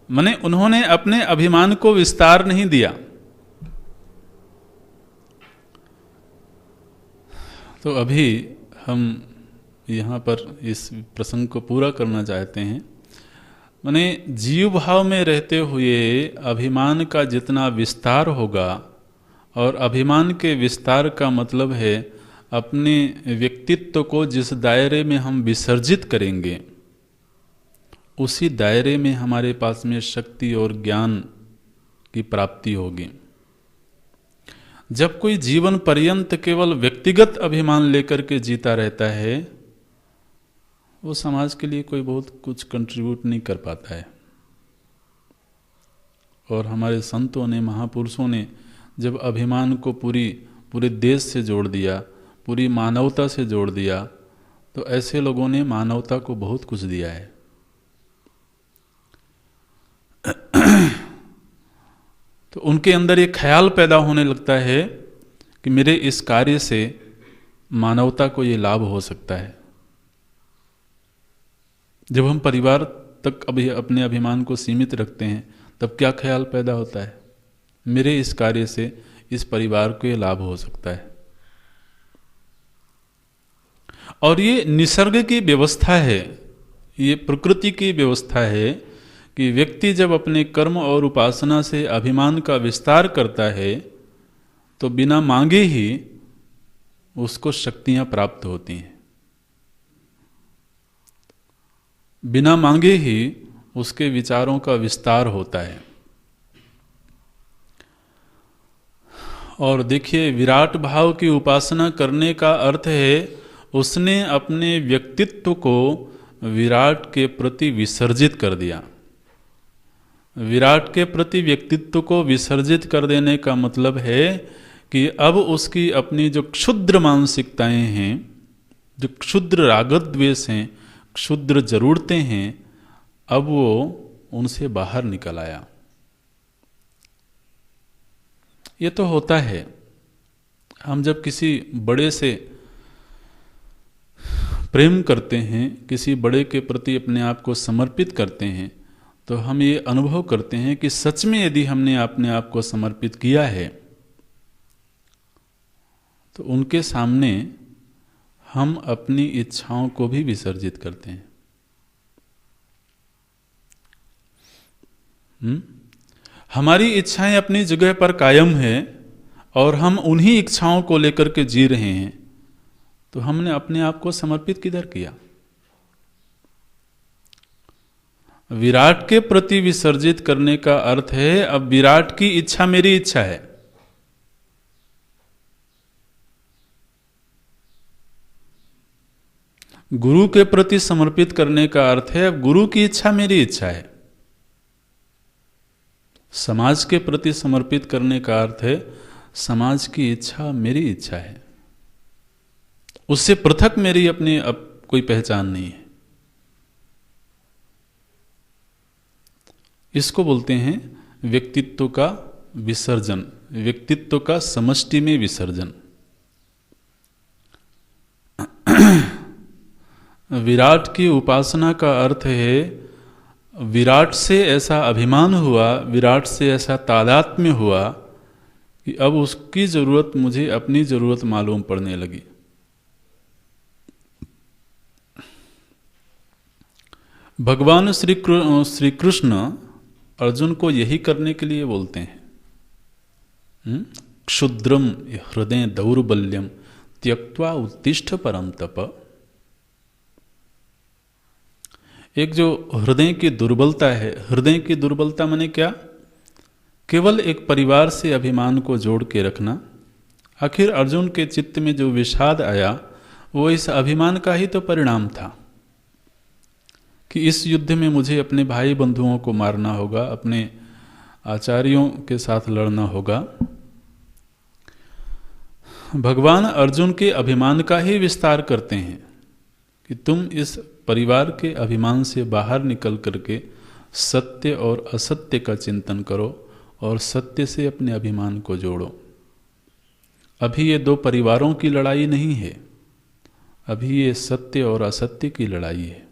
माने उन्होंने अपने अभिमान को विस्तार नहीं दिया। तो अभी हम यहाँ पर इस प्रसंग को पूरा करना चाहते हैं। माने जीव भाव में रहते हुए अभिमान का जितना विस्तार होगा, और अभिमान के विस्तार का मतलब है अपने व्यक्तित्व को जिस दायरे में हम विसर्जित करेंगे, उसी दायरे में हमारे पास में शक्ति और ज्ञान की प्राप्ति होगी। जब कोई जीवन पर्यंत केवल व्यक्तिगत अभिमान लेकर के जीता रहता है, वो समाज के लिए कोई बहुत कुछ कंट्रीब्यूट नहीं कर पाता है। और हमारे संतों ने, महापुरुषों ने जब अभिमान को पूरे देश से जोड़ दिया, पूरी मानवता से जोड़ दिया, तो ऐसे लोगों ने मानवता को बहुत कुछ दिया है। तो उनके अंदर ये ख्याल पैदा होने लगता है कि मेरे इस कार्य से मानवता को ये लाभ हो सकता है। जब हम परिवार तक अभी अपने अभिमान को सीमित रखते हैं, तब क्या ख्याल पैदा होता है? मेरे इस कार्य से इस परिवार को ये लाभ हो सकता है। और ये निसर्ग की व्यवस्था है, ये प्रकृति की व्यवस्था है कि व्यक्ति जब अपने कर्म और उपासना से अभिमान का विस्तार करता है तो बिना मांगे ही उसको शक्तियां प्राप्त होती हैं। बिना मांगे ही उसके विचारों का विस्तार होता है। और देखिए, विराट भाव की उपासना करने का अर्थ है उसने अपने व्यक्तित्व को विराट के प्रति विसर्जित कर दिया। विराट के प्रति व्यक्तित्व को विसर्जित कर देने का मतलब है कि अब उसकी अपनी जो क्षुद्र मानसिकताएं हैं, जो क्षुद्र रागद्वेष हैं, क्षुद्र जरूरतें हैं, अब वो उनसे बाहर निकल आया। ये तो होता है, हम जब किसी बड़े से प्रेम करते हैं, किसी बड़े के प्रति अपने आप को समर्पित करते हैं, तो हम ये अनुभव करते हैं कि सच में यदि हमने अपने आप को समर्पित किया है तो उनके सामने हम अपनी इच्छाओं को भी विसर्जित करते हैं। हमारी इच्छाएं अपनी जगह पर कायम है और हम उन्हीं इच्छाओं को लेकर के जी रहे हैं, तो हमने अपने आप को समर्पित किधर किया? विराट के प्रति विसर्जित करने का अर्थ है अब विराट की इच्छा मेरी इच्छा है। गुरु के प्रति समर्पित करने का अर्थ है अब गुरु की इच्छा मेरी इच्छा है। समाज के प्रति समर्पित करने का अर्थ है समाज की इच्छा मेरी इच्छा है, उससे पृथक मेरी अपनी अब कोई पहचान नहीं है। इसको बोलते हैं व्यक्तित्व का विसर्जन, व्यक्तित्व का समष्टि में विसर्जन। विराट की उपासना का अर्थ है विराट से ऐसा अभिमान हुआ, विराट से ऐसा तादात्म्य हुआ कि अब उसकी जरूरत मुझे अपनी जरूरत मालूम पड़ने लगी। भगवान श्री कृष्ण अर्जुन को यही करने के लिए बोलते हैं, क्षुद्रम हृदय दौर्बल्यम त्यक्त्वा उत्तिष्ठ परम तप। एक जो हृदय की दुर्बलता है, हृदय की दुर्बलता माने क्या? केवल एक परिवार से अभिमान को जोड़ के रखना। आखिर अर्जुन के चित्त में जो विषाद आया वो इस अभिमान का ही तो परिणाम था कि इस युद्ध में मुझे अपने भाई बंधुओं को मारना होगा, अपने आचार्यों के साथ लड़ना होगा। भगवान अर्जुन के अभिमान का ही विस्तार करते हैं कि तुम इस परिवार के अभिमान से बाहर निकल करके सत्य और असत्य का चिंतन करो और सत्य से अपने अभिमान को जोड़ो। अभी ये दो परिवारों की लड़ाई नहीं है, अभी ये सत्य और असत्य की लड़ाई है।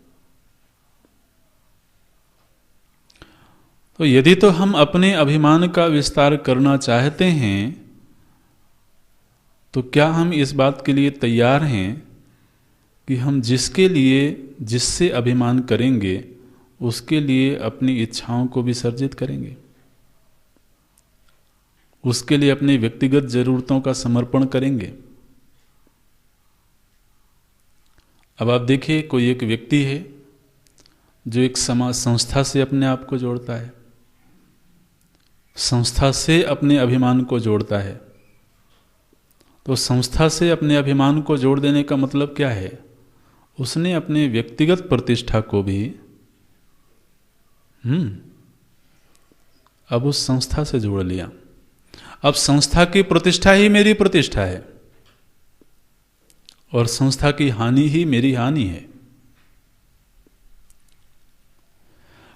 तो यदि तो हम अपने अभिमान का विस्तार करना चाहते हैं तो क्या हम इस बात के लिए तैयार हैं कि हम जिसके लिए जिससे अभिमान करेंगे उसके लिए अपनी इच्छाओं को विसर्जित करेंगे, उसके लिए अपनी व्यक्तिगत जरूरतों का समर्पण करेंगे? अब आप देखिए, कोई एक व्यक्ति है जो एक समाज संस्था से अपने आप को जोड़ता है, संस्था से अपने अभिमान को जोड़ता है। तो संस्था से अपने अभिमान को जोड़ देने का मतलब क्या है? उसने अपने व्यक्तिगत प्रतिष्ठा को भी अब उस संस्था से जोड़ लिया। अब संस्था की प्रतिष्ठा ही मेरी प्रतिष्ठा है और संस्था की हानि ही मेरी हानि है।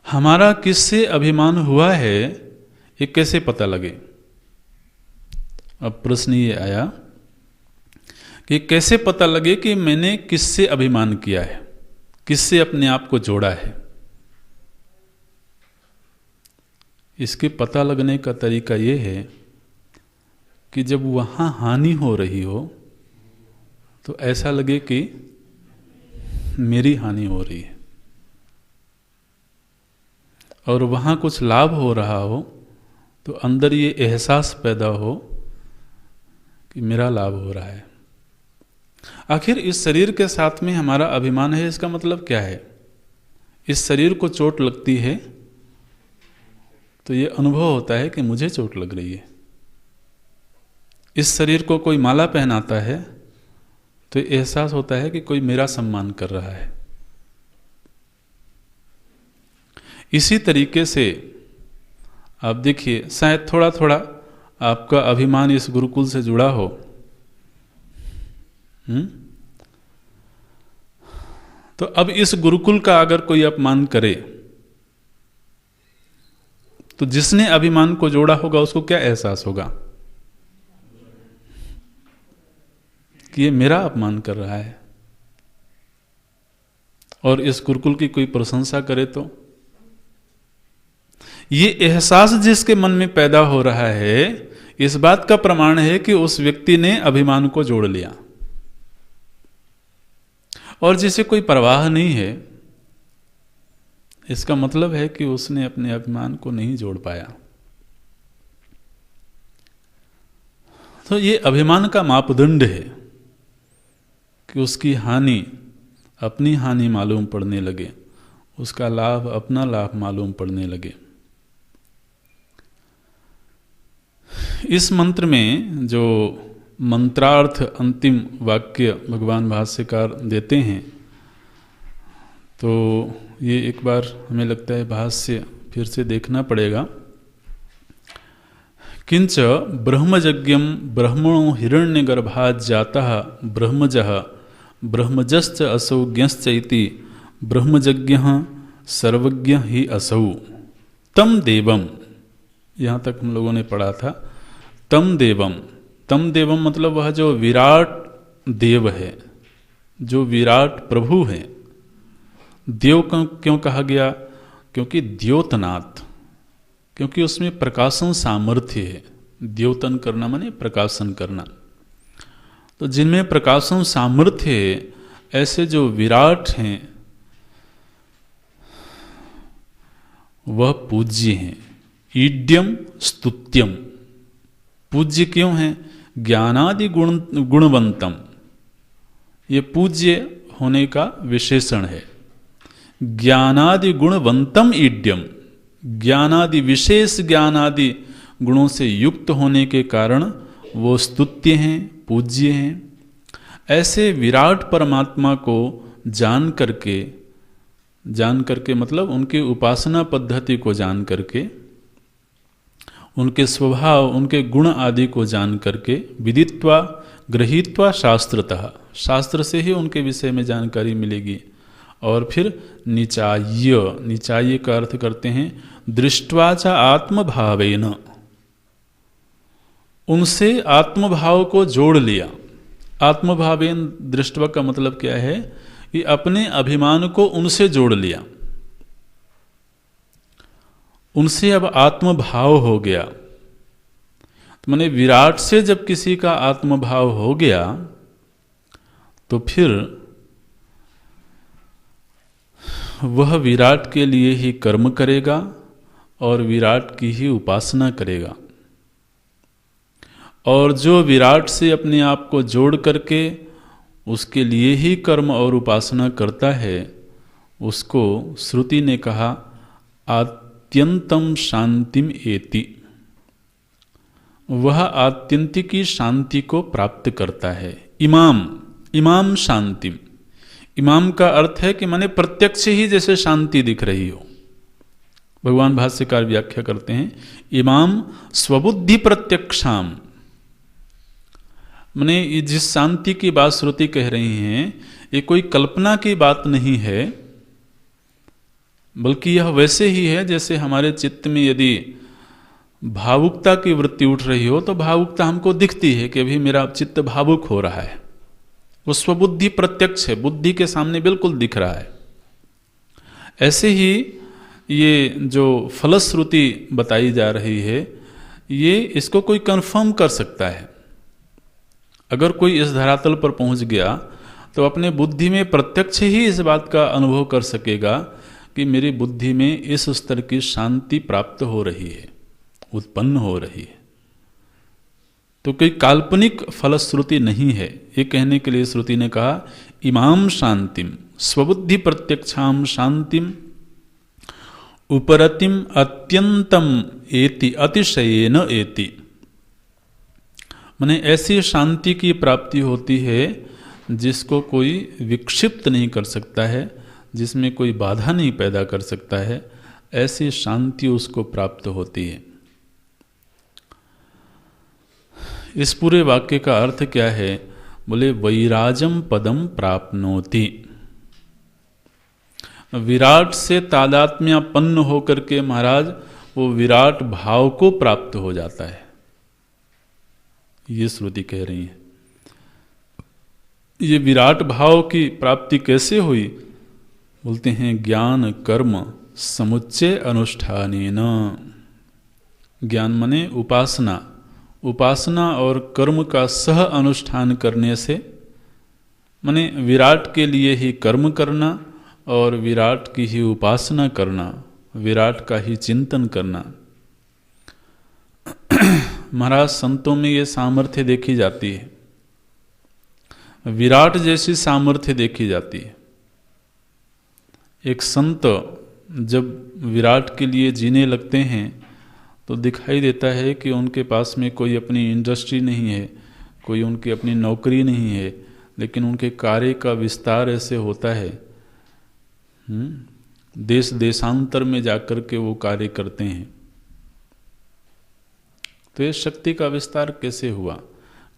हमारा किससे अभिमान हुआ है ये कैसे पता लगे? अब प्रश्न ये आया कि कैसे पता लगे कि मैंने किससे अभिमान किया है, किससे अपने आप को जोड़ा है। इसके पता लगने का तरीका ये है कि जब वहाँ हानि हो रही हो तो ऐसा लगे कि मेरी हानि हो रही है, और वहाँ कुछ लाभ हो रहा हो तो अंदर ये एहसास पैदा हो कि मेरा लाभ हो रहा है। आखिर इस शरीर के साथ में हमारा अभिमान है, इसका मतलब क्या है? इस शरीर को चोट लगती है तो ये अनुभव होता है कि मुझे चोट लग रही है। इस शरीर को कोई माला पहनाता है तो एहसास होता है कि कोई मेरा सम्मान कर रहा है। इसी तरीके से आप देखिए, शायद थोड़ा थोड़ा आपका अभिमान इस गुरुकुल से जुड़ा हो। तो अब इस गुरुकुल का अगर कोई अपमान करे तो जिसने अभिमान को जोड़ा होगा उसको क्या एहसास होगा कि ये मेरा अपमान कर रहा है। और इस गुरुकुल की कोई प्रशंसा करे तो ये एहसास जिसके मन में पैदा हो रहा है, इस बात का प्रमाण है कि उस व्यक्ति ने अभिमान को जोड़ लिया। और जिसे कोई परवाह नहीं है, इसका मतलब है कि उसने अपने अभिमान को नहीं जोड़ पाया। तो ये अभिमान का मापदंड है कि उसकी हानि अपनी हानि मालूम पड़ने लगे, उसका लाभ अपना लाभ मालूम पड़ने लगे। इस मंत्र में जो मंत्रार्थ अंतिम वाक्य भगवान भाष्यकार देते हैं, तो ये एक बार हमें लगता है भाष्य फिर से देखना पड़ेगा। किंच ब्रह्मयज्ञम ब्रह्मणो हिरण्यगर्भात् जातः ब्रह्मजः ब्रह्मजश्च असौ ज्ञश्च इति ब्रह्मयज्ञः सर्वज्ञ ही असौ तम देवम। यहाँ तक हम लोगों ने पढ़ा था तम देवम। तम देवम मतलब वह जो विराट देव है, जो विराट प्रभु है। देव क्यों कहा गया? क्योंकि द्योतनाथ, क्योंकि उसमें प्रकाशन सामर्थ्य है। द्योतन करना माने प्रकाशन करना। तो जिनमें प्रकाशन सामर्थ्य है, ऐसे जो विराट हैं वह पूज्य हैं। ईड्यम स्तुत्यम, पूज्य क्यों है? ज्ञानादि गुणवंतम, ये पूज्य होने का विशेषण है। ज्ञानादि गुणवंतम ईड्यम, ज्ञानादि विशेष ज्ञानादि गुणों से युक्त होने के कारण वो स्तुत्य हैं, पूज्य हैं। ऐसे विराट परमात्मा को जान करके मतलब उनकी उपासना पद्धति को जान करके, उनके स्वभाव, उनके गुण आदि को जान करके, विदित्वा गृहीत्वा शास्त्रतः, शास्त्र से ही उनके विषय में जानकारी मिलेगी। और फिर निचाय्य, निचाय्य का अर्थ करते हैं दृष्ट्वा च आत्मभावेन, उनसे आत्मभाव को जोड़ लिया। आत्मभावेन दृष्ट्वा का मतलब क्या है कि अपने अभिमान को उनसे जोड़ लिया, उनसे अब आत्मभाव हो गया। तो माने विराट से जब किसी का आत्मभाव हो गया तो फिर वह विराट के लिए ही कर्म करेगा और विराट की ही उपासना करेगा। और जो विराट से अपने आप को जोड़ करके उसके लिए ही कर्म और उपासना करता है, उसको श्रुति ने कहा आत्यंतम शांतिम एति, वह आत्यंतिकी शांति को प्राप्त करता है। इमाम शांतिम, इमाम का अर्थ है कि माने प्रत्यक्ष ही जैसे शांति दिख रही हो। भगवान भाष्यकार व्याख्या करते हैं इमाम स्वबुद्धि प्रत्यक्षाम, माने ये जिस शांति की बात श्रुति कह रही हैं, ये कोई कल्पना की बात नहीं है, बल्कि यह वैसे ही है जैसे हमारे चित्त में यदि भावुकता की वृत्ति उठ रही हो तो भावुकता हमको दिखती है कि अभी मेरा चित्त भावुक हो रहा है। वो स्वबुद्धि प्रत्यक्ष है, बुद्धि के सामने बिल्कुल दिख रहा है। ऐसे ही ये जो फलश्रुति बताई जा रही है, ये इसको कोई कंफर्म कर सकता है। अगर कोई इस धरातल पर पहुंच गया तो अपने बुद्धि में प्रत्यक्ष ही इस बात का अनुभव कर सकेगा कि मेरी बुद्धि में इस स्तर की शांति प्राप्त हो रही है, उत्पन्न हो रही है। तो कोई काल्पनिक फलश्रुति नहीं है। ये कहने के लिए श्रुति ने कहा इमाम शांतिम स्वबुद्धि प्रत्यक्षाम शांतिम उपरतिम अत्यंतम एति अतिशयेन एति, माने ऐसी शांति की प्राप्ति होती है जिसको कोई विक्षिप्त नहीं कर सकता है, जिसमें कोई बाधा नहीं पैदा कर सकता है, ऐसी शांति उसको प्राप्त होती है। इस पूरे वाक्य का अर्थ क्या है? बोले वैराजम पदम प्राप्नोति। विराट से तादात्म्यपन्न होकर के महाराज वो विराट भाव को प्राप्त हो जाता है, ये श्रुति कह रही है। ये विराट भाव की प्राप्ति कैसे हुई? बोलते हैं ज्ञान कर्म समुच्चय अनुष्ठानेन। ज्ञान माने उपासना, उपासना और कर्म का सह अनुष्ठान करने से, माने विराट के लिए ही कर्म करना और विराट की ही उपासना करना, विराट का ही चिंतन करना। महाराज संतों में ये सामर्थ्य देखी जाती है, विराट जैसी सामर्थ्य देखी जाती है। एक संत जब विराट के लिए जीने लगते हैं तो दिखाई देता है कि उनके पास में कोई अपनी इंडस्ट्री नहीं है, कोई उनकी अपनी नौकरी नहीं है, लेकिन उनके कार्य का विस्तार ऐसे होता है, देश देशांतर में जाकर के वो कार्य करते हैं। तो ये शक्ति का विस्तार कैसे हुआ?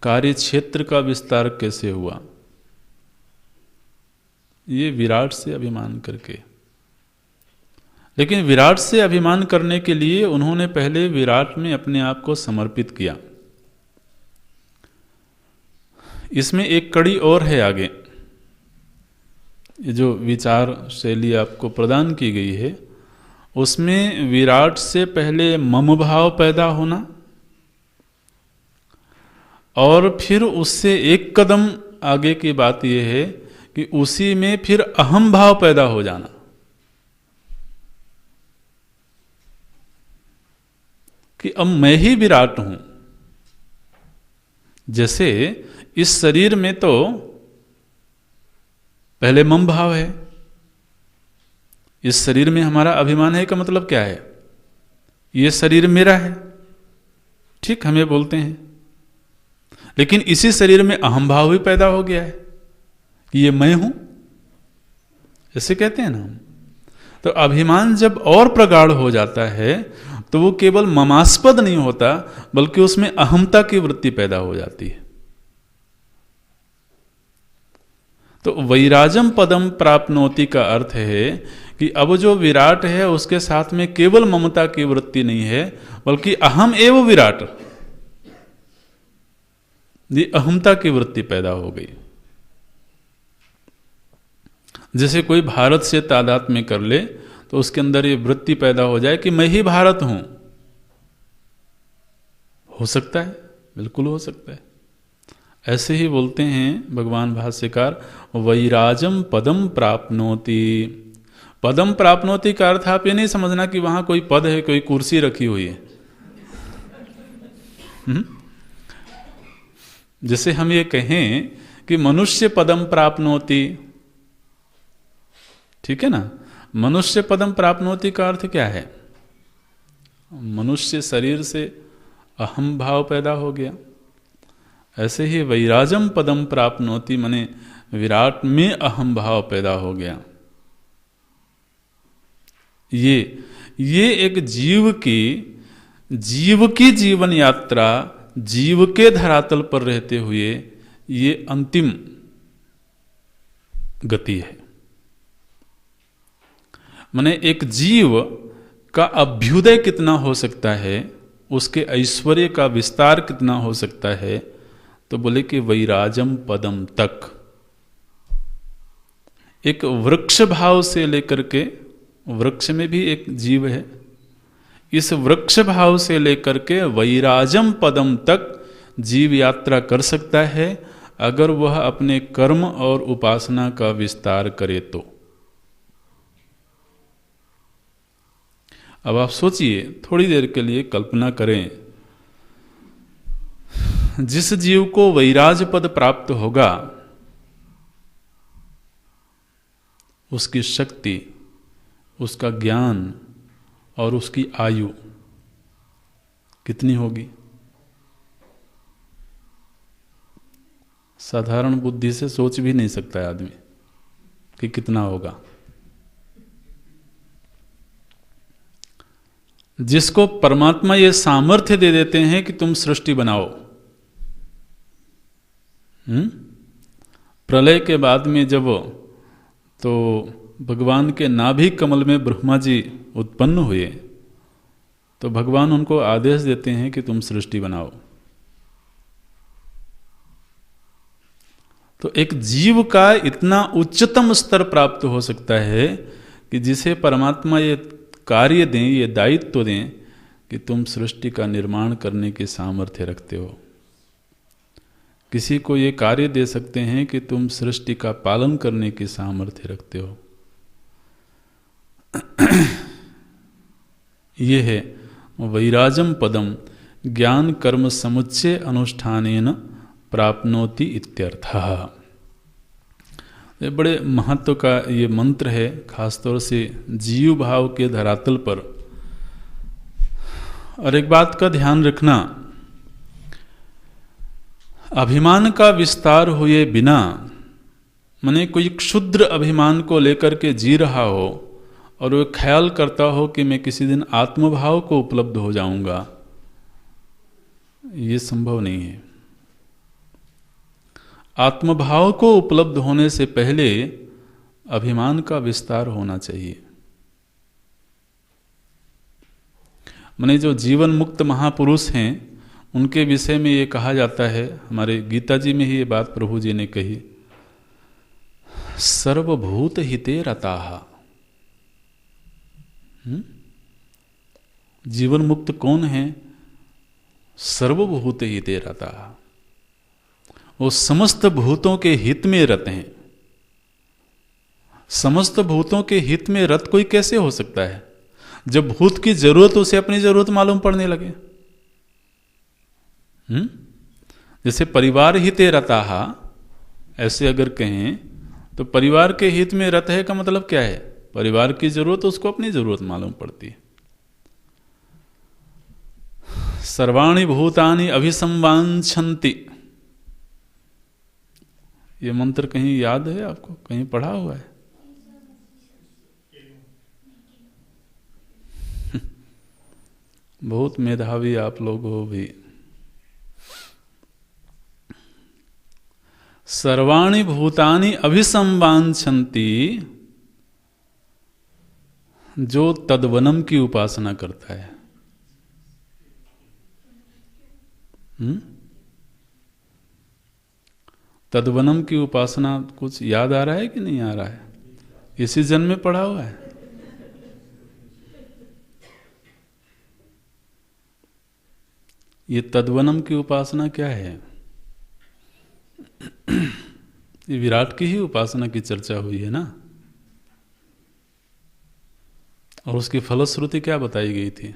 कार्य क्षेत्र का विस्तार कैसे हुआ? ये विराट से अभिमान करके। लेकिन विराट से अभिमान करने के लिए उन्होंने पहले विराट में अपने आप को समर्पित किया। इसमें एक कड़ी और है आगे, ये जो विचार शैली आपको प्रदान की गई है, उसमें विराट से पहले मम भाव पैदा होना और फिर उससे एक कदम आगे की बात यह है कि उसी में फिर अहम भाव पैदा हो जाना। कि अब मैं ही विराट हूं। जैसे इस शरीर में तो पहले मम भाव है, इस शरीर में हमारा अभिमान है का मतलब क्या है? ये शरीर मेरा है, ठीक हम ये बोलते हैं, लेकिन इसी शरीर में अहम भाव भी पैदा हो गया है कि ये मैं हूं, ऐसे कहते हैं ना हम। तो अभिमान जब और प्रगाढ़ हो जाता है तो वो केवल ममास्पद नहीं होता, बल्कि उसमें अहमता की वृत्ति पैदा हो जाती है। तो वैराजम पदम प्राप्नोति का अर्थ है कि अब जो विराट है उसके साथ में केवल ममता की वृत्ति नहीं है, बल्कि अहम एवं विराट, ये अहमता की वृत्ति पैदा हो गई। जैसे कोई भारत से तादात्म्य कर ले तो उसके अंदर ये वृत्ति पैदा हो जाए कि मैं ही भारत हूं। हो सकता है, बिल्कुल हो सकता है। ऐसे ही बोलते हैं भगवान भाष्यकार, वैराजम पदम प्राप्नोति। पदम प्राप्नोति का अर्थ आप ये नहीं समझना कि वहां कोई पद है, कोई कुर्सी रखी हुई है। जैसे हम ये कहें कि मनुष्य पदम प्राप्नोति, ठीक है ना, मनुष्य पदम प्राप्नोति का अर्थ क्या है? मनुष्य शरीर से अहम भाव पैदा हो गया। ऐसे ही वैराजम पदम प्राप्नोति माने विराट में अहम भाव पैदा हो गया। ये एक जीव की जीवन यात्रा, जीव के धरातल पर रहते हुए ये अंतिम गति है। माने एक जीव का अभ्युदय कितना हो सकता है, उसके ऐश्वर्य का विस्तार कितना हो सकता है, तो बोले कि वैराजम पदम तक। एक वृक्ष भाव से लेकर के, वृक्ष में भी एक जीव है, इस वृक्ष भाव से लेकर के वैराजम पदम तक जीव यात्रा कर सकता है, अगर वह अपने कर्म और उपासना का विस्तार करे तो। अब आप सोचिए, थोड़ी देर के लिए कल्पना करें, जिस जीव को वैराज पद प्राप्त होगा उसकी शक्ति, उसका ज्ञान और उसकी आयु कितनी होगी? साधारण बुद्धि से सोच भी नहीं सकता है आदमी कि कितना होगा। जिसको परमात्मा ये सामर्थ्य दे देते हैं कि तुम सृष्टि बनाओ। प्रलय के बाद में जब तो भगवान के नाभि कमल में ब्रह्मा जी उत्पन्न हुए तो भगवान उनको आदेश देते हैं कि तुम सृष्टि बनाओ। तो एक जीव का इतना उच्चतम स्तर प्राप्त हो सकता है कि जिसे परमात्मा ये कार्य दें, ये दायित्व दें कि तुम सृष्टि का निर्माण करने की सामर्थ्य रखते हो। किसी को ये कार्य दे सकते हैं कि तुम सृष्टि का पालन करने की सामर्थ्य रखते हो। ये है वैराजम पदम ज्ञान कर्म समुच्चय अनुष्ठानेन प्राप्नोति इत्यर्थः। ये बड़े महत्व का ये मंत्र है, खासतौर से जीव भाव के धरातल पर। और एक बात का ध्यान रखना, अभिमान का विस्तार हुए बिना, माने कोई क्षुद्र अभिमान को लेकर के जी रहा हो और वो ख्याल करता हो कि मैं किसी दिन आत्मभाव को उपलब्ध हो जाऊंगा, ये संभव नहीं है। आत्मभाव को उपलब्ध होने से पहले अभिमान का विस्तार होना चाहिए। माने जो जीवन मुक्त महापुरुष हैं उनके विषय में ये कहा जाता है, हमारे गीता जी में ही ये बात प्रभु जी ने कही, सर्वभूत हिते रताः। जीवन मुक्त कौन है? सर्वभूत हिते रताः, वो समस्त भूतों के हित में रत हैं। समस्त भूतों के हित में रत कोई कैसे हो सकता है जब भूत की जरूरत उसे अपनी जरूरत मालूम पड़ने लगे। जैसे परिवार हिते रताः, ऐसे अगर कहें तो परिवार के हित में रत है का मतलब क्या है? परिवार की जरूरत उसको अपनी जरूरत मालूम पड़ती है। सर्वाणि भूतानि अभिसंवांछन्ति, ये मंत्र कहीं याद है आपको? कहीं पढ़ा हुआ है? बहुत मेधावी आप लोग हो भी। सर्वाणि भूतानि अभिसंवांछन्ति, जो तद्वनम की उपासना करता है। तद्वनम की उपासना कुछ याद आ रहा है कि नहीं आ रहा है? इसी जन्म में पढ़ा हुआ है। ये तद्वनम की उपासना क्या है? ये विराट की ही उपासना की चर्चा हुई है ना, और उसकी फलश्रुति क्या बताई गई थी?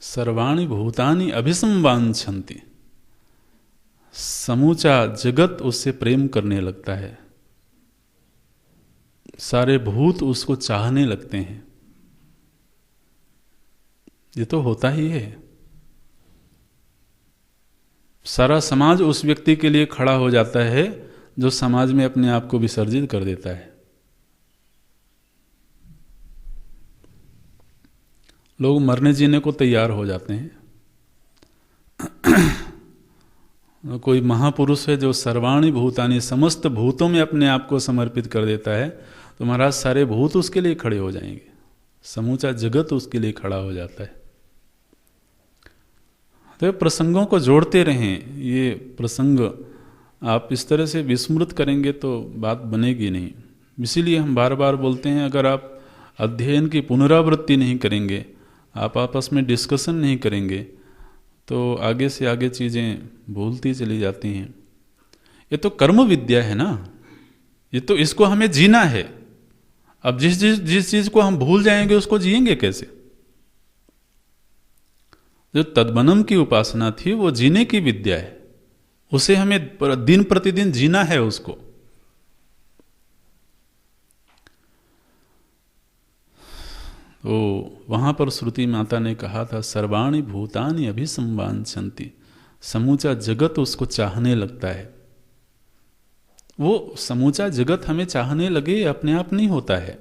सर्वाणि भूतानि अभिसंवांछन्ति, समूचा जगत उससे प्रेम करने लगता है, सारे भूत उसको चाहने लगते हैं। ये तो होता ही है। सारा समाज उस व्यक्ति के लिए खड़ा हो जाता है जो समाज में अपने आप को विसर्जित कर देता है। लोग मरने जीने को तैयार हो जाते हैं। कोई महापुरुष है जो सर्वाणि भूतानि, समस्त भूतों में अपने आप को समर्पित कर देता है, तो महाराज सारे भूत उसके लिए खड़े हो जाएंगे, समूचा जगत उसके लिए खड़ा हो जाता है। तो प्रसंगों को जोड़ते रहें। ये प्रसंग आप इस तरह से विस्मृत करेंगे तो बात बनेगी नहीं। इसीलिए हम बार बार बोलते हैं, अगर आप अध्ययन की पुनरावृत्ति नहीं करेंगे, आप आपस में डिस्कशन नहीं करेंगे, तो आगे से आगे चीज़ें भूलती चली जाती हैं। ये तो कर्म विद्या है ना, ये तो इसको हमें जीना है। अब जिस चीज़ को हम भूल जाएंगे उसको जिएंगे कैसे? जो तद्वनम की उपासना थी वो जीने की विद्या है, उसे हमें दिन प्रतिदिन जीना है उसको। तो वहां पर श्रुति माता ने कहा था, सर्वाणि भूतानि अभिसंवांछन्ति, समूचा जगत उसको चाहने लगता है। वो समूचा जगत हमें चाहने लगे अपने आप नहीं होता है,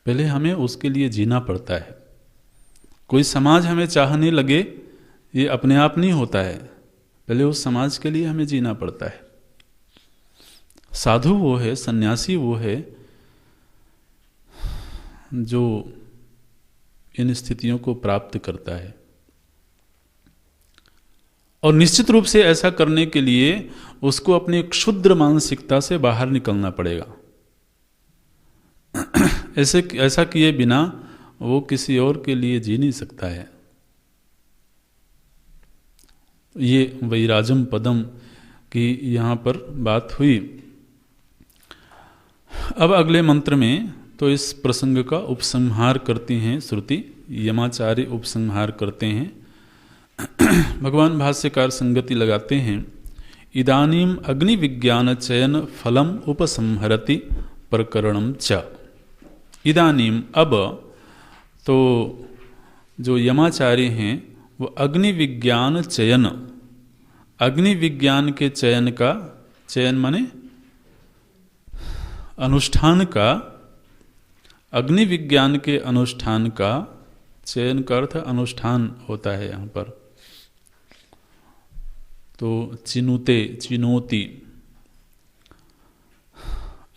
पहले हमें उसके लिए जीना पड़ता है। कोई समाज हमें चाहने लगे ये अपने आप नहीं होता है, पहले उस समाज के लिए हमें जीना पड़ता है। साधु वो है, सन्यासी वो है जो इन स्थितियों को प्राप्त करता है। और निश्चित रूप से ऐसा करने के लिए उसको अपनी क्षुद्र मानसिकता से बाहर निकलना पड़ेगा। ऐसा किए बिना वो किसी और के लिए जी नहीं सकता है। ये वैराजम पदम की यहाँ पर बात हुई। अब अगले मंत्र में तो इस प्रसंग का उपसंहार करती हैं श्रुति, यमाचार्य उपसंहार करते हैं। भगवान भाष्यकार संगति लगाते हैं, इदानीम अग्नि विज्ञान चयन फलम उपसंहरति प्रकरणम च। इदानीम अब, तो जो यमाचार्य हैं वो अग्नि विज्ञान चयन, अग्नि विज्ञान के चयन का, चयन माने अनुष्ठान का, अग्नि विज्ञान के अनुष्ठान का, चयन का अर्थ अनुष्ठान होता है यहाँ पर। तो चिनुते, चिनोति,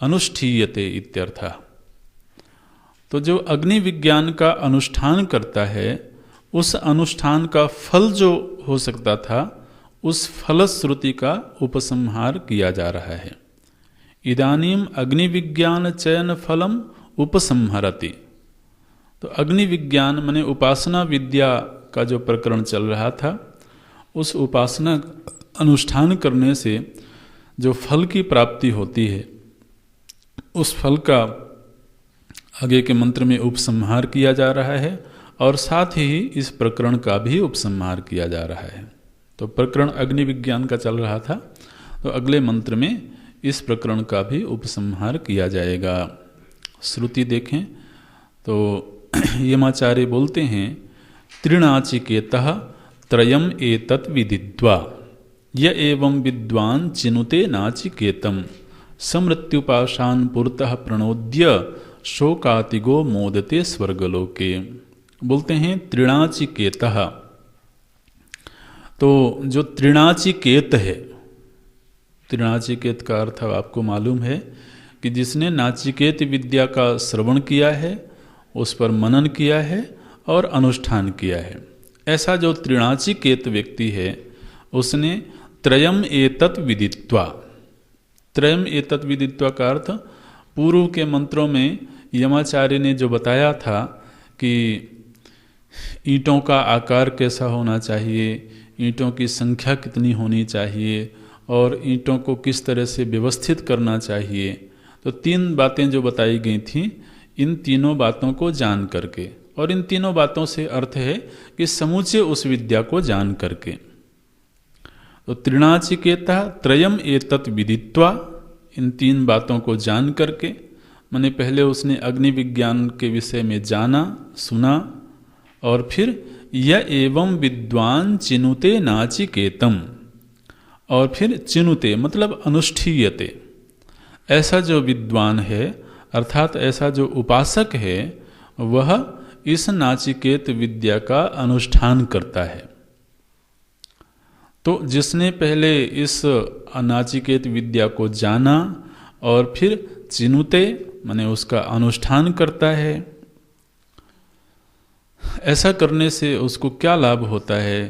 अनुष्ठीयते इत्यर्थः। तो जो अग्नि विज्ञान का अनुष्ठान करता है उस अनुष्ठान का फल जो हो सकता था उस फलश्रुति का उपसंहार किया जा रहा है। इदानीम अग्नि विज्ञान चयन फलम उपसंहरति। तो अग्नि विज्ञान माने उपासना विद्या का जो प्रकरण चल रहा था, उस उपासना अनुष्ठान करने से जो फल की प्राप्ति होती है उस फल का आगे के मंत्र में उपसंहार किया जा रहा है और साथ ही इस प्रकरण का भी उपसंहार किया जा रहा है। तो प्रकरण अग्नि विज्ञान का चल रहा था, तो अगले मंत्र में इस प्रकरण का भी उपसंहार किया जाएगा। श्रुति देखें तो यमाचार्य बोलते हैं, त्रिणाचिकेतः त्रयम एतत् विदित्वा य एवं विद्वान चिनुते नाचिकेतम समृत्युपाशान पुरतः प्रणोद्य शोकातिगो मोदते स्वर्गलोके। बोलते हैं त्रिणाचिकेतः। तो जो त्रिणाचिकेत है, त्रिणाचिकेत का अर्थ आपको मालूम है कि जिसने नाचिकेत विद्या का श्रवण किया है, उस पर मनन किया है और अनुष्ठान किया है। ऐसा जो त्रिणाचिकेत व्यक्ति है उसने त्रयम एतत् विदित्वा, त्रयम एतत् विदित्वा का अर्थ पूर्व के मंत्रों में यमाचार्य ने जो बताया था कि ईंटों का आकार कैसा होना चाहिए, ईंटों की संख्या कितनी होनी चाहिए और ईंटों को किस तरह से व्यवस्थित करना चाहिए, तो तीन बातें जो बताई गई थीं, इन तीनों बातों को जान करके, और इन तीनों बातों से अर्थ है कि समूचे उस विद्या को जान करके। तो त्रिणाचिकेता त्रयम एतत् विदित्वा, इन तीन बातों को जान करके, माने पहले उसने अग्नि विज्ञान के विषय में जाना, सुना, और फिर य एवं विद्वान चिनुते नाचिकेतम, और फिर चिनुते मतलब अनुष्ठीयते, ऐसा जो विद्वान है अर्थात ऐसा जो उपासक है वह इस नाचिकेत विद्या का अनुष्ठान करता है। तो जिसने पहले इस नाचिकेत विद्या को जाना और फिर चिनुते माने उसका अनुष्ठान करता है, ऐसा करने से उसको क्या लाभ होता है?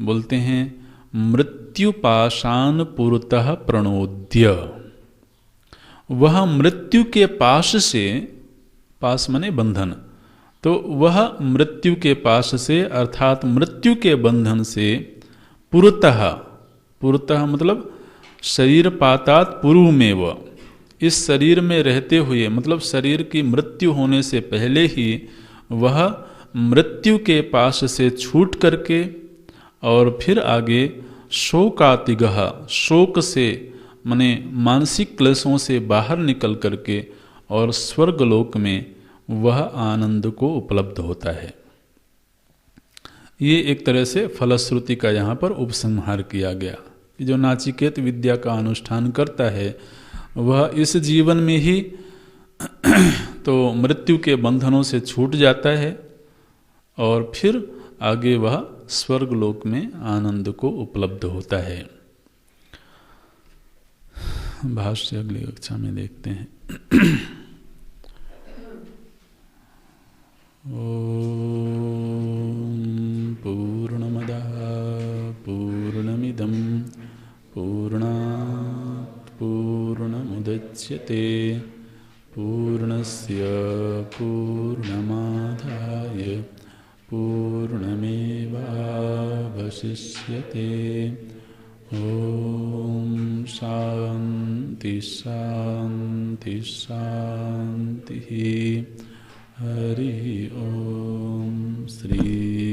बोलते हैं मृत्युपाशान पुरतः प्रणोद्य, वह मृत्यु के पाश से, पास माने बंधन, तो वह मृत्यु के पाश से अर्थात मृत्यु के बंधन से पुरतः, पुरतः मतलब शरीर पातात पूर्व में, वह इस शरीर में रहते हुए मतलब शरीर की मृत्यु होने से पहले ही वह मृत्यु के पास से छूट करके और फिर आगे शोकातिगः, शोक से माने मानसिक क्लेशों से बाहर निकल करके और स्वर्गलोक में वह आनंद को उपलब्ध होता है। ये एक तरह से फलश्रुति का यहाँ पर उपसंहार किया गया। कि जो नाचिकेत विद्या का अनुष्ठान करता है वह इस जीवन में ही तो मृत्यु के बंधनों से छूट जाता है और फिर आगे वह स्वर्गलोक में आनंद को उपलब्ध होता है। भाष्य अगली कक्षा में देखते हैं। ओम पूर्णमदः पूर्णमिदं पूर्णात् पूर्णमुदच्यते पूर्णस्य पूर्णमादाय पूर्णमेवावशिष्यते। ओम शांति शांति शांति। हरि ओम। श्री